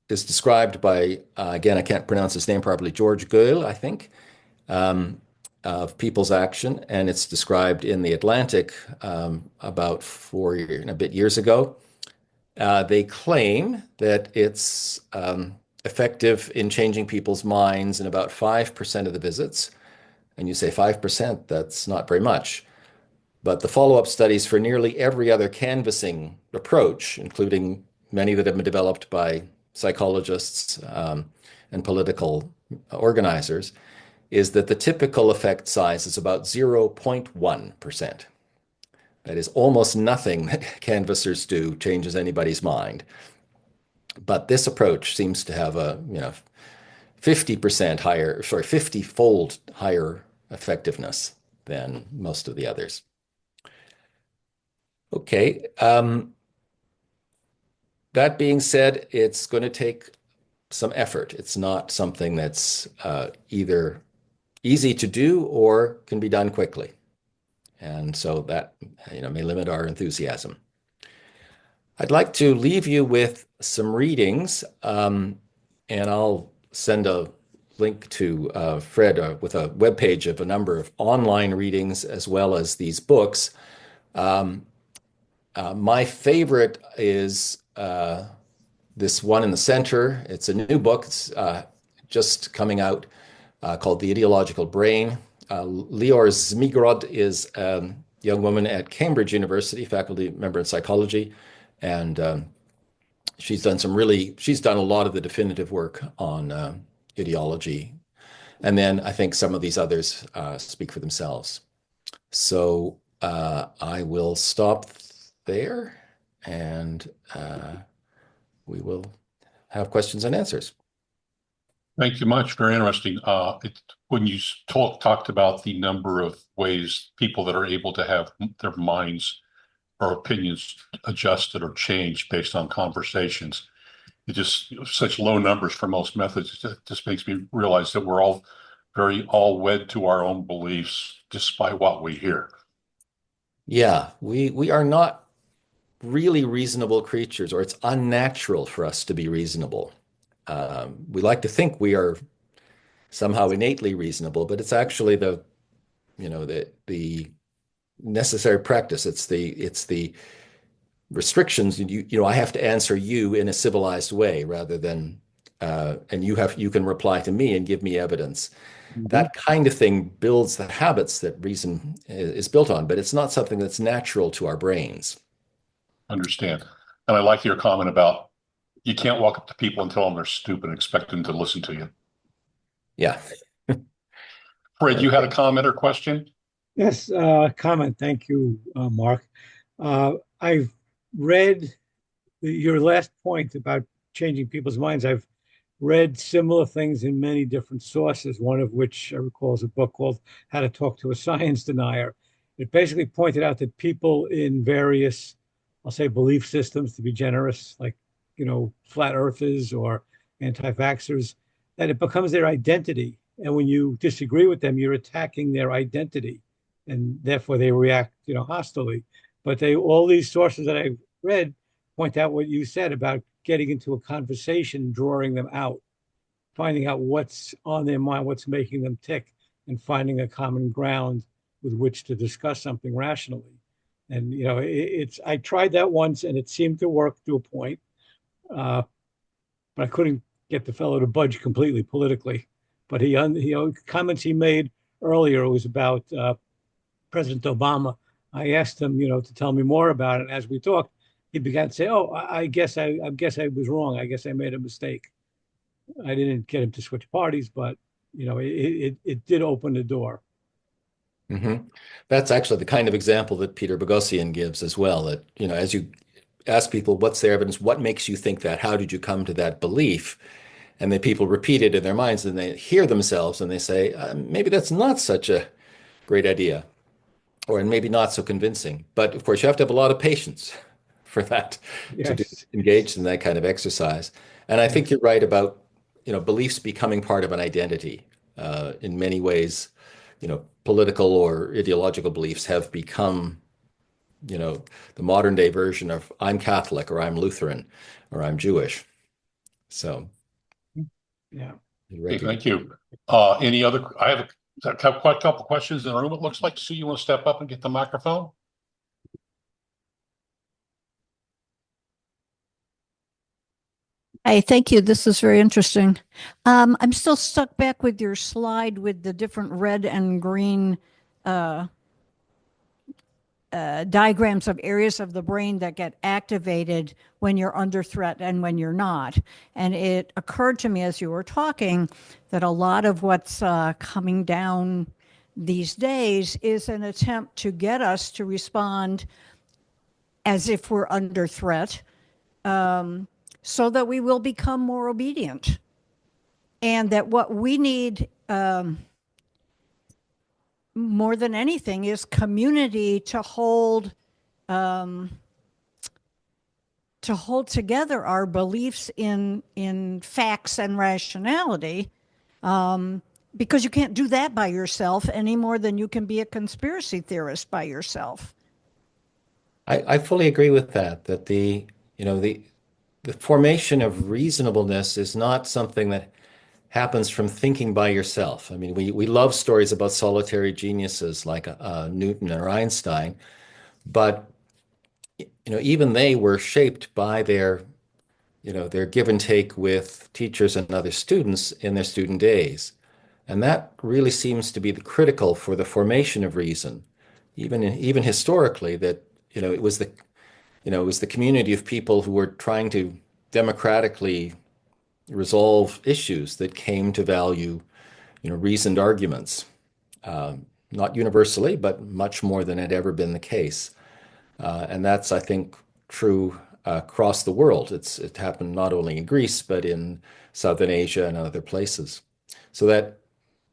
is described by, again, I can't pronounce his name properly, George Goyle, I think, of People's Action. And it's described in The Atlantic about 4 and a bit years ago. They claim that it's effective in changing people's minds in about 5% of the visits. And you say 5%, that's not very much. But the follow-up studies for nearly every other canvassing approach, including many that have been developed by psychologists and political organizers, is that the typical effect size is about 0.1%. That is almost nothing that canvassers do changes anybody's mind. But this approach seems to have a 50% higher, 50-fold higher effectiveness than most of the others. Okay. That being said, it's going to take some effort. It's not something that's either easy to do or can be done quickly. And so that may limit our enthusiasm. I'd like to leave you with some readings, and I'll send a link to Fred with a webpage of a number of online readings as well as these books. My favorite is this one in the center. It's a new book. It's just coming out called The Ideological Brain. Lior Zmigrod is a young woman at Cambridge University, faculty member in psychology, and she's done a lot of the definitive work on ideology. And then I think some of these others speak for themselves. So I will stop there, and we will have questions and answers. Thank you much. Very interesting. When you talked about the number of ways people that are able to have their minds or opinions adjusted or changed based on conversations, it just such low numbers for most methods. It just makes me realize that we're all wed to our own beliefs just by what we hear. Yeah, we are not really reasonable creatures, or it's unnatural for us to be reasonable. We like to think we are somehow innately reasonable, but it's actually the necessary practice. It's the restrictions. I have to answer you in a civilized way rather than, and you can reply to me and give me evidence. Mm-hmm. That kind of thing builds the habits that reason is built on, but it's not something that's natural to our brains. Understand. And I like your comment about you can't walk up to people and tell them they're stupid and expect them to listen to you. Yeah. Fred, you had a comment or question? Yes, comment. Thank you, Mark. I've read your last point about changing people's minds. I've read similar things in many different sources, one of which I recall is a book called How to Talk to a Science Denier. It basically pointed out that people in various, I'll say, belief systems, to be generous, like, flat earthers or anti-vaxxers, that it becomes their identity. And when you disagree with them, you're attacking their identity. And therefore they react, hostilely. But all these sources that I've read point out what you said about getting into a conversation, drawing them out, finding out what's on their mind, what's making them tick, and finding a common ground with which to discuss something rationally. And I tried that once, and it seemed to work to a point, uh, but I couldn't get the fellow to budge completely politically. But comments he made earlier was about President Obama. I asked him, to tell me more about it. As we talked, he began to say, "Oh, I guess I was wrong. I guess I made a mistake." I didn't get him to switch parties, but it did open the door. That's actually the kind of example that Peter Boghossian gives as well. That, as you ask people, what's their evidence? What makes you think that? How did you come to that belief? And then people repeat it in their minds and they hear themselves and they say, maybe that's not such a great idea, or maybe not so convincing. But of course, you have to have a lot of patience for that to do Yes, engaged in that kind of exercise. And I think yes, you're right about, beliefs becoming part of an identity. In many ways, political or ideological beliefs have become, the modern day version of I'm Catholic or I'm Lutheran or I'm Jewish. So yeah. you Okay, recognize. thank you. Any other, I have quite a couple questions in the room, it looks like. Sue, you want to step up and get the microphone? Hey, thank you. This is very interesting. I'm still stuck back with your slide with the different red and green uh, diagrams of areas of the brain that get activated when you're under threat and when you're not. And it occurred to me as you were talking that a lot of what's coming down these days is an attempt to get us to respond as if we're under threat, so that we will become more obedient. And that what we need more than anything is community to hold together our beliefs in facts and rationality, because you can't do that by yourself any more than you can be a conspiracy theorist by yourself. I fully agree with that, that the formation of reasonableness is not something that happens from thinking by yourself. I mean, we love stories about solitary geniuses like Newton or Einstein, but even they were shaped by their give and take with teachers and other students in their student days. And that really seems to be the critical for the formation of reason, even historically, that it was the community of people who were trying to democratically resolve issues that came to value, reasoned arguments. Not universally, but much more than had ever been the case. And that's, I think, true across the world. It happened not only in Greece, but in Southern Asia and other places. So that,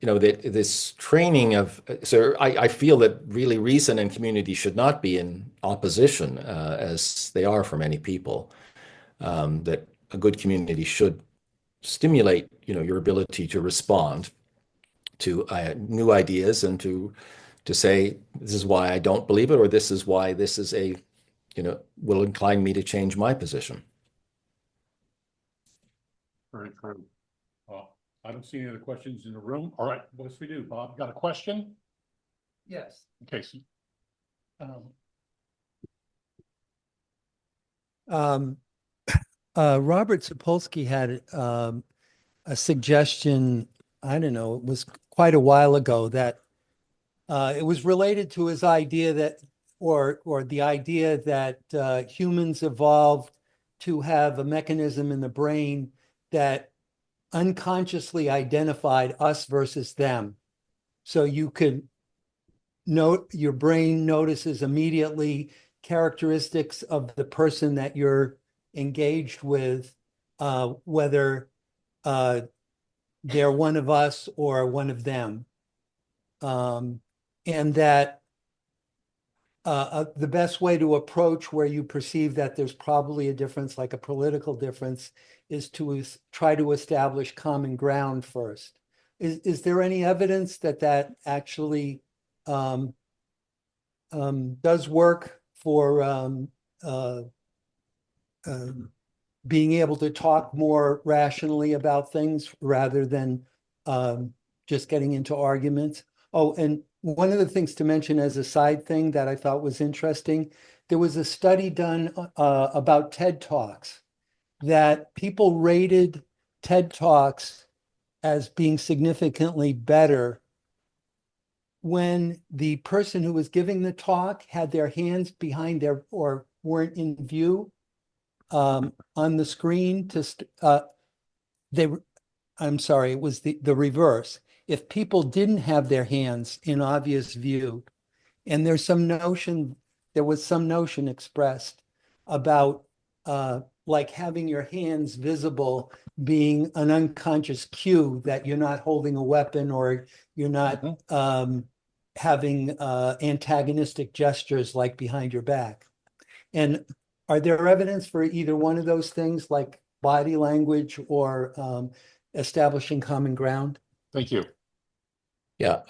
this training of, so I feel that really reason and community should not be in opposition, as they are for many people. That a good community should stimulate, your ability to respond to new ideas and to say, this is why I don't believe it, or this is why this is will incline me to change my position. Very true. I don't see any other questions in the room. All right, what else we do? Bob, got a question? Yes. Okay, so, Robert Sapolsky had a suggestion, I don't know, it was quite a while ago, that it was related to his idea that, or the idea that humans evolved to have a mechanism in the brain that unconsciously identified us versus them. So you could your brain notices immediately characteristics of the person that you're engaged with, whether they're one of us or one of them. And that the best way to approach where you perceive that there's probably a difference, like a political difference, is to try to establish common ground first. Is there any evidence that that actually does work for being able to talk more rationally about things rather than just getting into arguments? Oh, and one of the things to mention as a side thing that I thought was interesting, there was a study done about TED Talks that people rated TED Talks as being significantly better when the person who was giving the talk had their hands behind their or weren't in view on the screen they I'm sorry, it was the reverse. If people didn't have their hands in obvious view, and there was some notion expressed about like having your hands visible being an unconscious cue that you're not holding a weapon or you're not having antagonistic gestures like behind your back. And are there evidence for either one of those things, like body language or establishing common ground? Thank you. Yeah.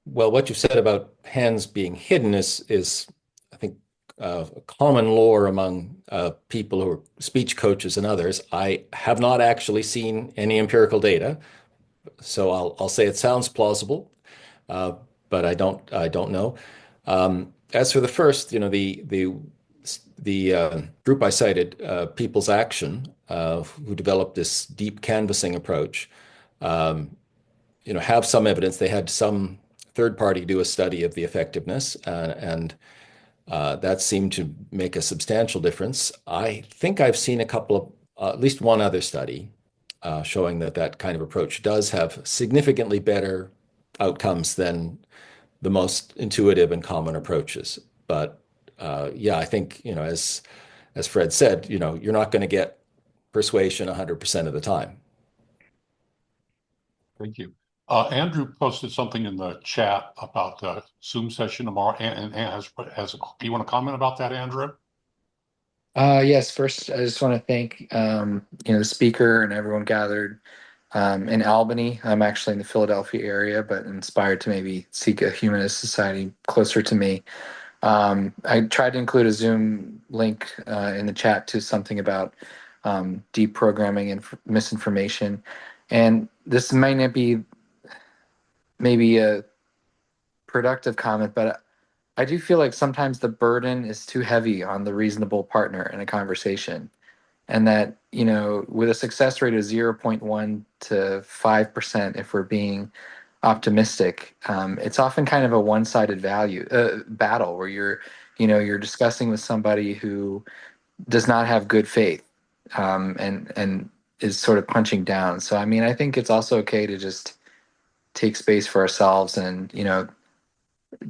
Well, what you said about hands being hidden is I think, common lore among people who are speech coaches and others. I have not actually seen any empirical data, so I'll say it sounds plausible, but I don't know. As for the first, the group I cited, People's Action, who developed this deep canvassing approach, have some evidence. They had some third party do a study of the effectiveness, and that seemed to make a substantial difference. I think I've seen a couple of, at least one other study showing that that kind of approach does have significantly better outcomes than the most intuitive and common approaches. But yeah, I think, as Fred said, you're not going to get persuasion 100% of the time. Thank you. Andrew posted something in the chat about the Zoom session tomorrow, and do you want to comment about that, Andrew? Yes, first, I just want to thank the speaker and everyone gathered in Albany. I'm actually in the Philadelphia area, but inspired to maybe seek a humanist society closer to me. I tried to include a Zoom link in the chat to something about deprogramming and misinformation. And this might not be maybe a productive comment, but I do feel like sometimes the burden is too heavy on the reasonable partner in a conversation. And that, with a success rate of 0.1 to 5%, if we're being optimistic, it's often kind of a one-sided battle where you're discussing with somebody who does not have good faith, and is sort of punching down. So, I mean, I think it's also okay to just take space for ourselves, and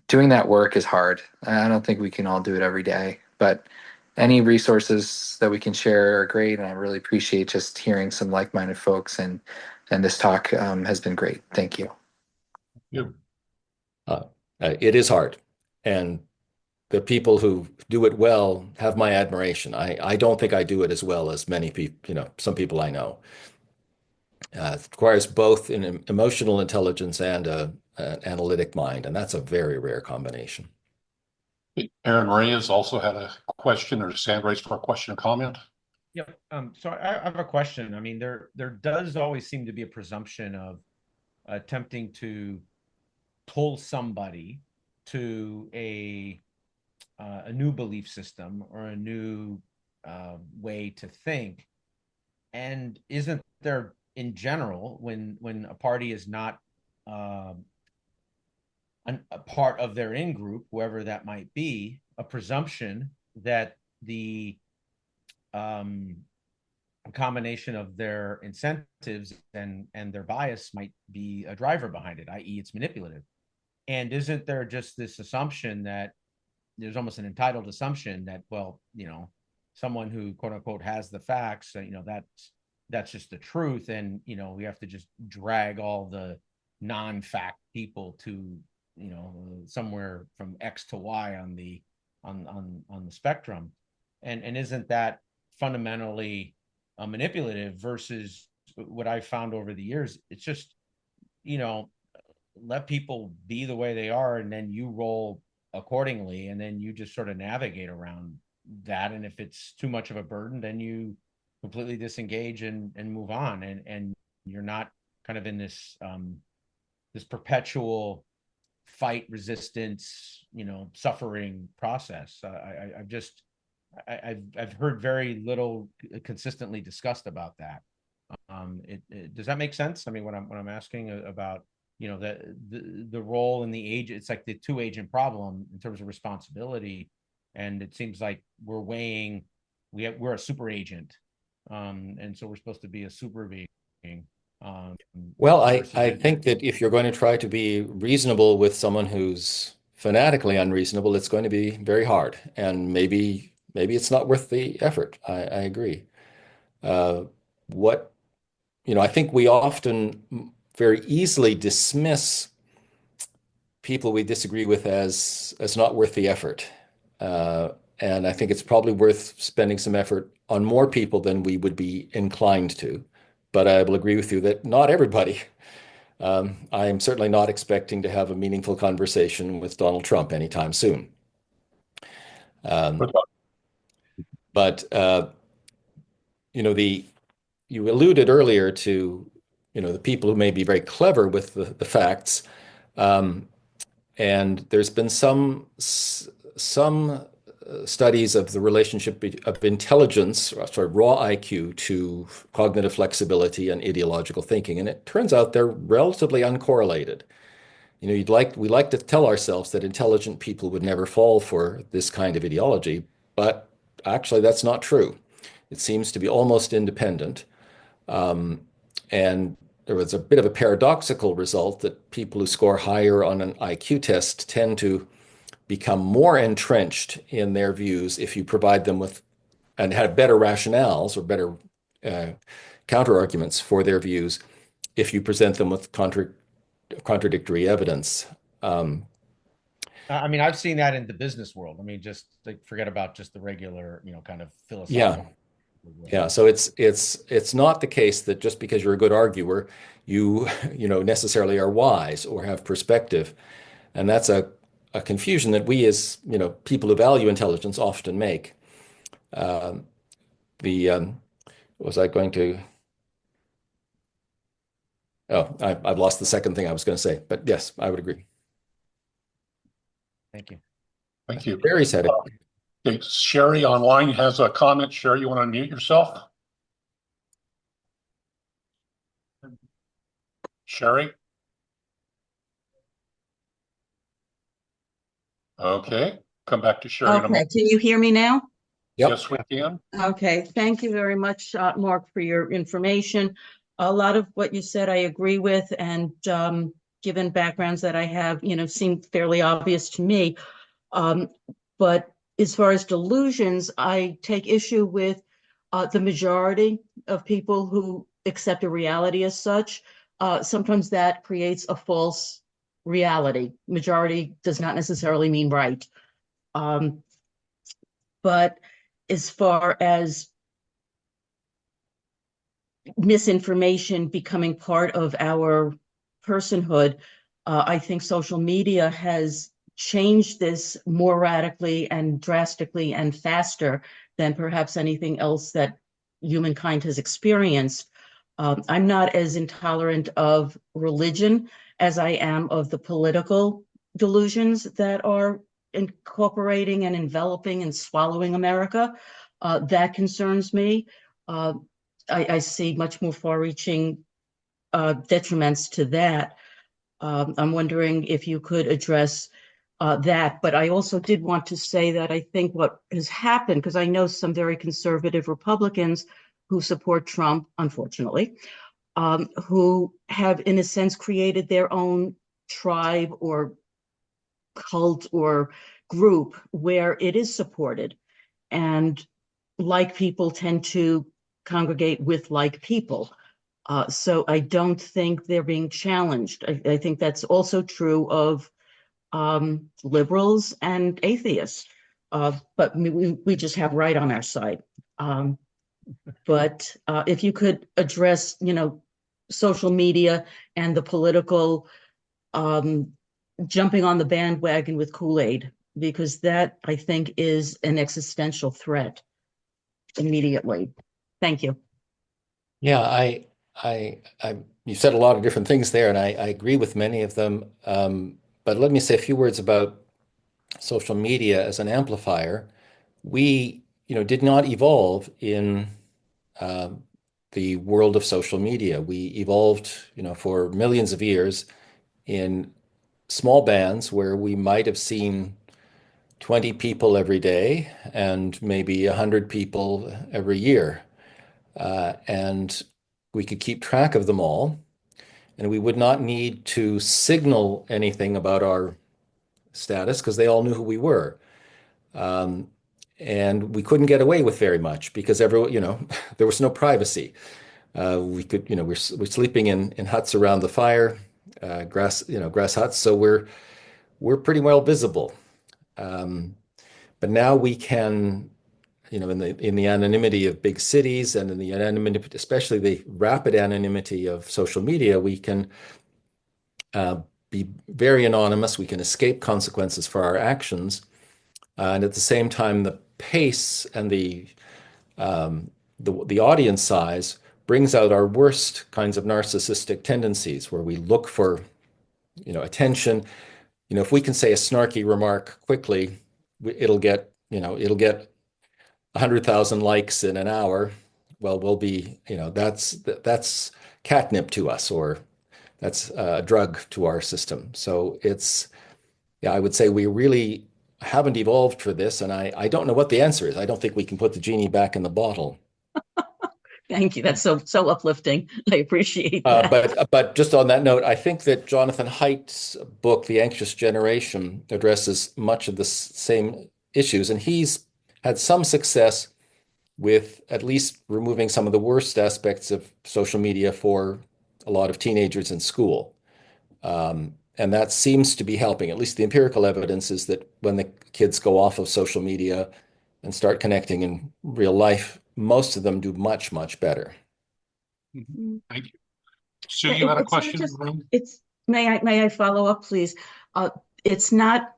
doing that work is hard. I don't think we can all do it every day, but any resources that we can share are great. And I really appreciate just hearing some like-minded folks, and this talk has been great. Thank you. You. It is hard. And the people who do it well have my admiration. I don't think I do it as well as many people, some people I know. It requires both an emotional intelligence and an analytic mind, and that's a very rare combination. Aaron Reyes also had a question, or his hand raised for a question or comment. Yep. So I have a question. I mean, there does always seem to be a presumption of attempting to pull somebody to a new belief system or a new way to think. And isn't there, in general, when a party is not a part of their in-group, whoever that might be, a presumption that the combination of their incentives and their bias might be a driver behind it, i.e. it's manipulative. And isn't there just this assumption that there's almost an entitled assumption that, well, someone who quote unquote has the facts, that's just the truth. And, we have to just drag all the non-fact people to, somewhere from X to Y on the spectrum. And isn't that fundamentally manipulative versus what I've found over the years? It's just, let people be the way they are, and then you roll accordingly, and then you just sort of navigate around that. And if it's too much of a burden, then you completely disengage and move on, and you're not kind of in this this perpetual fight, resistance, suffering process. I've heard very little consistently discussed about that. Does that make sense? I mean, when I'm asking about the role and the age, it's like the two agent problem in terms of responsibility, and it seems like we're weighing we're a super agent, and so we're supposed to be a super being. Well, I think that if you're going to try to be reasonable with someone who's fanatically unreasonable, it's going to be very hard, and maybe it's not worth the effort. I agree. I think we often very easily dismiss people we disagree with as not worth the effort. And I think it's probably worth spending some effort on more people than we would be inclined to. But I will agree with you that not everybody. I'm certainly not expecting to have a meaningful conversation with Donald Trump anytime soon. But you alluded earlier to the people who may be very clever with the facts, and there's been some studies of the relationship of intelligence, sort of raw IQ, to cognitive flexibility and ideological thinking, and it turns out they're relatively uncorrelated. We like to tell ourselves that intelligent people would never fall for this kind of ideology, but actually that's not true. It seems to be almost independent. And there was a bit of a paradoxical result that people who score higher on an IQ test tend to become more entrenched in their views if you provide them with and have better rationales or better counter arguments for their views if you present them with contradictory evidence. I mean, I've seen that in the business world. I mean, just like forget about just the regular, kind of philosophical. Yeah. So it's not the case that just because you're a good arguer, you necessarily are wise or have perspective, and that's a confusion that we as people who value intelligence often make. Was I going to? Oh, I've lost the second thing I was going to say, but yes, I would agree. Thank you. Thank you. Barry said it. Okay, Sherry online has a comment. Sherry, you want to unmute yourself? Sherry? Okay, come back to Sherry in a Okay, moment. can you hear me now? Yep. Yes, we can. Okay, thank you very much, Mark, for your information. A lot of what you said I agree with, and given backgrounds that I have, seem fairly obvious to me. But as far as delusions, I take issue with the majority of people who accept a reality as such. Sometimes that creates a false reality. Majority does not necessarily mean right. But as far as misinformation becoming part of our personhood, I think social media has changed this more radically and drastically and faster than perhaps anything else that humankind has experienced. I'm not as intolerant of religion as I am of the political delusions that are incorporating and enveloping and swallowing America. That concerns me. I see much more far-reaching detriments to that. I'm wondering if you could address that. But I also did want to say that I think what has happened, because I know some very conservative Republicans who support Trump, unfortunately, who have, in a sense, created their own tribe or cult or group where it is supported, and like people tend to congregate with like people. So I don't think they're being challenged. I think that's also true of liberals and atheists. But we just have right on our side. But if you could address, social media and the political jumping on the bandwagon with Kool-Aid, because that, I think, is an existential threat immediately. Thank you. Yeah, you said a lot of different things there, and I agree with many of them. But let me say a few words about social media as an amplifier. We, did not evolve in the world of social media. We evolved, for millions of years in small bands where we might have seen 20 people every day and maybe 100 people every year. And we could keep track of them all, and we would not need to signal anything about our status because they all knew who we were. And we couldn't get away with very much because everyone, there was no privacy. We could, we're sleeping in huts around the fire, grass huts, so we're pretty well visible. But now we can, in the anonymity of big cities and in the anonymity, especially the rapid anonymity of social media, we can be very anonymous. We can escape consequences for our actions, and at the same time, the pace and the audience size brings out our worst kinds of narcissistic tendencies, where we look for, attention. If we can say a snarky remark quickly, it'll get 100,000 likes in an hour. Well, we'll be, that's catnip to us, or that's a drug to our system. So yeah, I would say we really haven't evolved for this, and I don't know what the answer is. I don't think we can put the genie back in the bottle. Thank you. That's so uplifting. I appreciate that. But just on that note, I think that Jonathan Haidt's book, The Anxious Generation, addresses much of the same issues, and he's had some success with at least removing some of the worst aspects of social media for a lot of teenagers in school. And that seems to be helping. At least the empirical evidence is that when the kids go off of social media and start connecting in real life, most of them do much, much better. Thank you. Sue, you had a question? May I follow up, please? It's not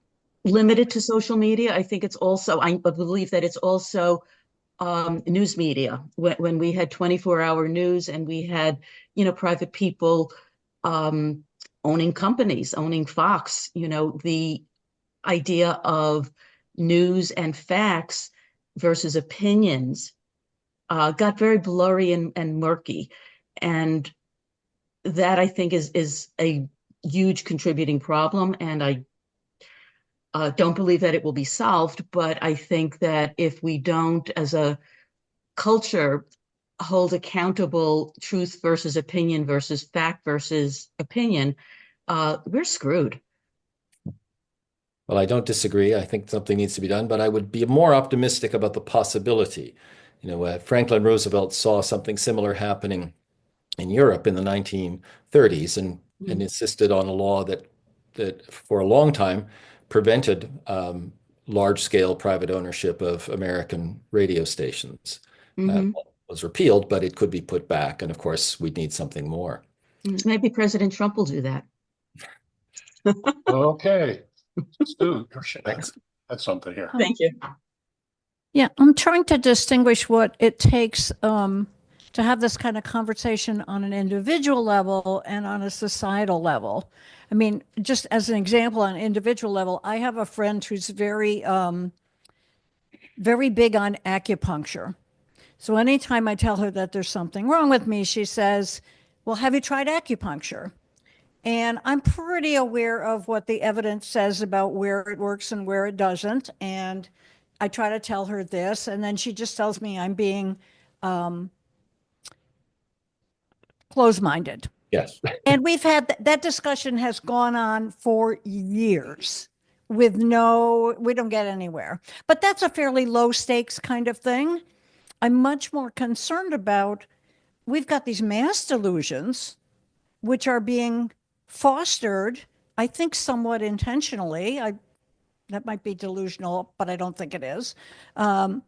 limited to social media. I think it's also, I believe that it's also news media. When we had 24-hour news and we had, private people owning companies, owning Fox, the idea of news and facts versus opinions got very blurry and murky. And that, I think, is a huge contributing problem. And I don't believe that it will be solved, but I think that if we don't, as a culture, hold accountable truth versus opinion versus fact versus opinion, we're screwed. Well, I don't disagree. I think something needs to be done, but I would be more optimistic about the possibility. Franklin Roosevelt saw something similar happening in Europe in the 1930s and insisted on a law that for a long time prevented large-scale private ownership of American radio stations. Was repealed, but it could be put back. And of course, we'd need something more. Maybe President Trump will do that. Okay. Stu, that's something here. Thank you. Yeah, I'm trying to distinguish what it takes to have this kind of conversation on an individual level and on a societal level. I mean, just as an example, on an individual level, I have a friend who's very, very big on acupuncture. So anytime I tell her that there's something wrong with me, she says, well, have you tried acupuncture? And I'm pretty aware of what the evidence says about where it works and where it doesn't. And I try to tell her this, and then she just tells me I'm being close-minded. Yes. And we've had that discussion has gone on for years. with no, we don't get anywhere. But that's a fairly low stakes kind of thing. I'm much more concerned about, we've got these mass delusions which are being fostered, I think somewhat intentionally. That might be delusional, but I don't think it is. That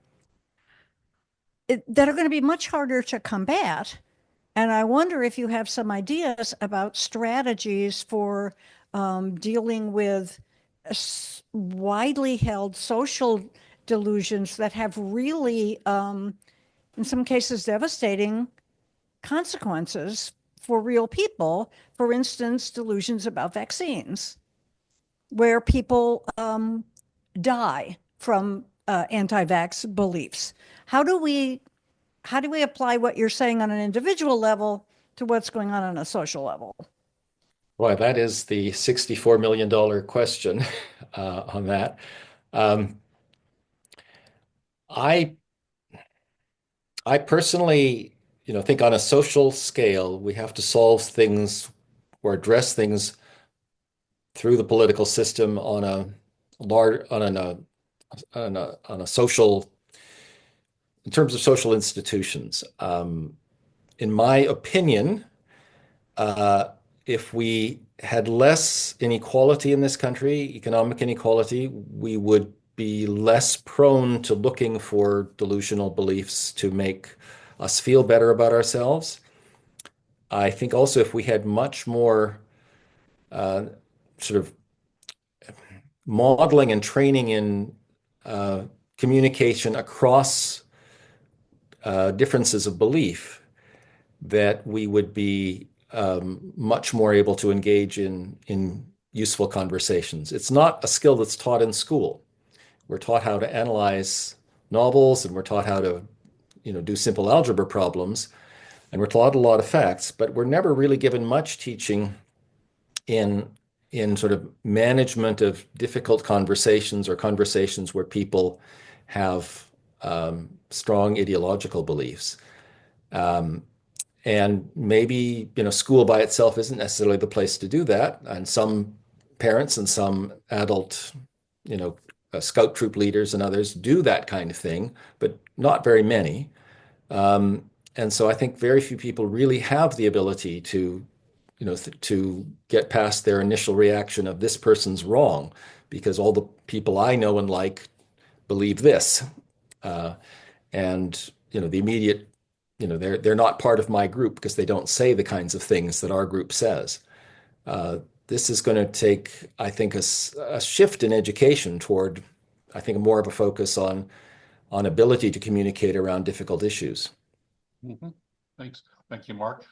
are going to be much harder to combat. And I wonder if you have some ideas about strategies for dealing with widely held social delusions that have really, in some cases, devastating consequences for real people. For instance, delusions about vaccines, where people die from anti-vax beliefs. How do we apply what you're saying on an individual level to what's going on a social level? Boy, that is the $64 million question on that. I personally, think on a social scale, we have to solve things or address things through the political system on a large, on a social, in terms of social institutions. In my opinion, if we had less inequality in this country, economic inequality, we would be less prone to looking for delusional beliefs to make us feel better about ourselves. I think also if we had much more sort of modeling and training in communication across differences of belief, that we would be much more able to engage in useful conversations. It's not a skill that's taught in school. We're taught how to analyze novels, and we're taught how to, do simple algebra problems, and we're taught a lot of facts, but we're never really given much teaching in sort of management of difficult conversations or conversations where people have strong ideological beliefs. And maybe, school by itself isn't necessarily the place to do that. And some parents and some adult, scout troop leaders and others do that kind of thing, but not very many. And so I think very few people really have the ability to, to get past their initial reaction of this person's wrong, because all the people I know and like believe this. And, the immediate, they're not part of my group because they don't say the kinds of things that our group says. This is going to take, I think, a shift in education toward, I think, more of a focus on ability to communicate around difficult issues. Thanks. Thank you, Mark.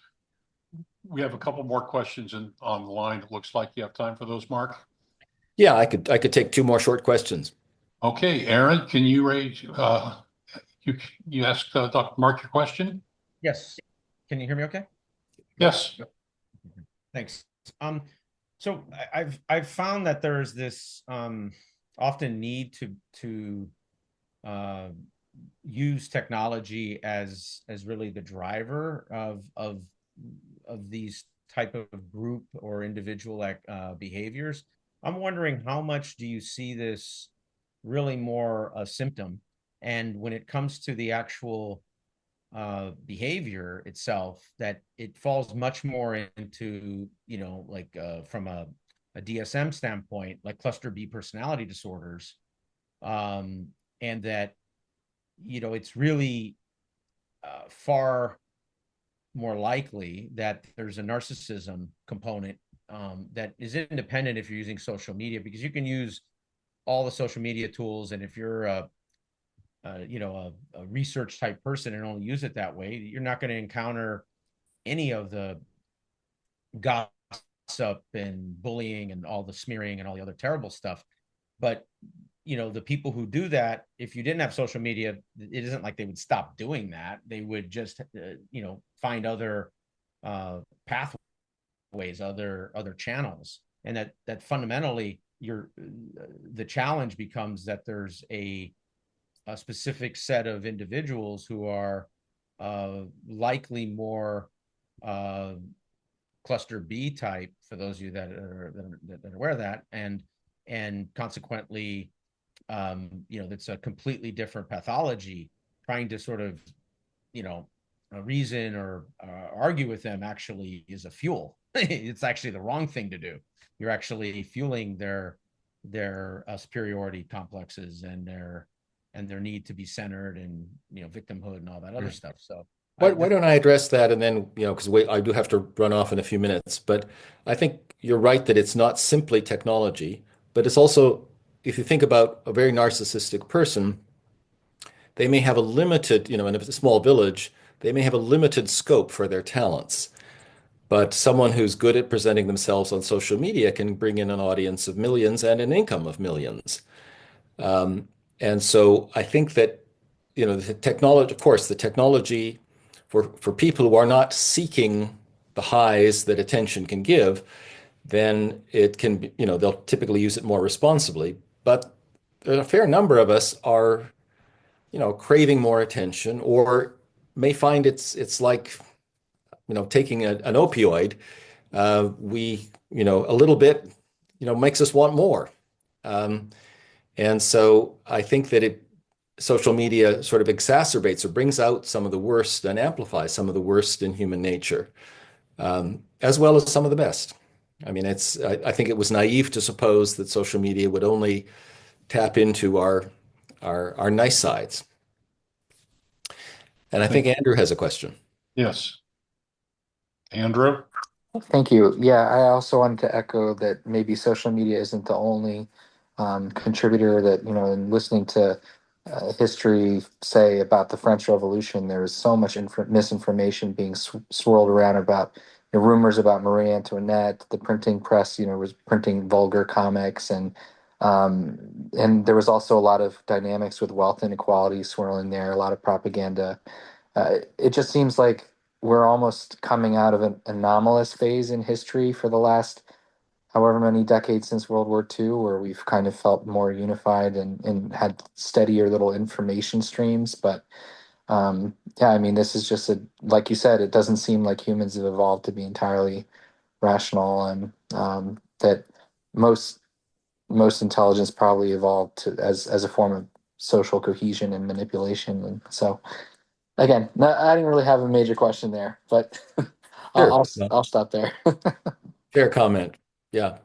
We have a couple more questions on the line. It looks like you have time for those, Mark. Yeah, I could take two more short questions. Okay, Aaron, can you raise, you asked Dr. Mark your question? Yes. Can you hear me okay? Yes. Thanks. So I've found that there's this often need to use technology as really the driver of these type of group or individual behaviors. I'm wondering, how much do you see this really more a symptom, and when it comes to the actual behavior itself, that it falls much more into, like from a DSM standpoint, like cluster B personality disorders, and that, it's really far more likely that there's a narcissism component that is independent if you're using social media, because you can use all the social media tools, and if you're a research type person and only use it that way, you're not going to encounter any of the gossip and bullying and all the smearing and all the other terrible stuff. But the people who do that, if you didn't have social media, it isn't like they would stop doing that. They would just find other pathways, other channels, and that fundamentally the challenge becomes that there's a specific set of individuals who are likely more cluster B type, for those of you that are aware of that, and and consequently, that's a completely different pathology. Trying to sort of, reason or argue with them actually is a fuel. It's actually the wrong thing to do. You're actually fueling their superiority complexes and their need to be centered and victimhood and all that other stuff. So Why don't I address that, and then, because I do have to run off in a few minutes, but I think you're right that it's not simply technology, but it's also, if you think about a very narcissistic person, they may have a limited, in a small village, they may have a limited scope for their talents. But someone who's good at presenting themselves on social media can bring in an audience of millions and an income of millions. And so I think that, the technology, of course, the technology for people who are not seeking the highs that attention can give, then it can be, they'll typically use it more responsibly. But a fair number of us are, craving more attention, or may find it's like, taking an opioid. A little bit, makes us want more. And so I think that social media sort of exacerbates or brings out some of the worst and amplifies some of the worst in human nature, as well as some of the best. I mean, I think it was naive to suppose that social media would only tap into our nice sides. And I think Andrew has a question. Yes. Andrew? Thank you. Yeah, I also wanted to echo that maybe social media isn't the only contributor that, in listening to history, say, about the French Revolution, there was so much misinformation being swirled around about rumors about Marie Antoinette. The printing press, was printing vulgar comics, and there was also a lot of dynamics with wealth inequality swirling there, a lot of propaganda. It just seems like we're almost coming out of an anomalous phase in history for the last however many decades since World War II, where we've kind of felt more unified and had steadier little information streams. But yeah, I mean, this is just like you said, it doesn't seem like humans have evolved to be entirely rational, and that most intelligence probably evolved as a form of social cohesion and manipulation. And so, again, I didn't really have a major question there, but Sure. I'll stop there. Fair comment. Yeah.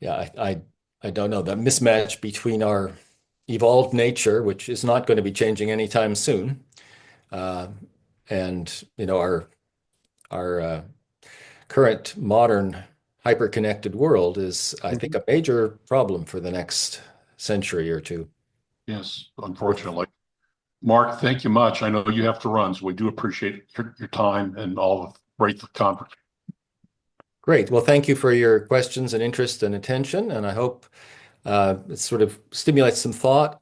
Yeah. I don't know. The mismatch between our evolved nature, which is not going to be changing anytime soon, and our current modern hyper-connected world is, I think, a major problem for the next century or two. Yes, unfortunately. Mark, thank you much. I know you have to run, so we do appreciate your time and all the great conference. Great. Well, thank you for your questions and interest and attention, and I hope it sort of stimulates some thought.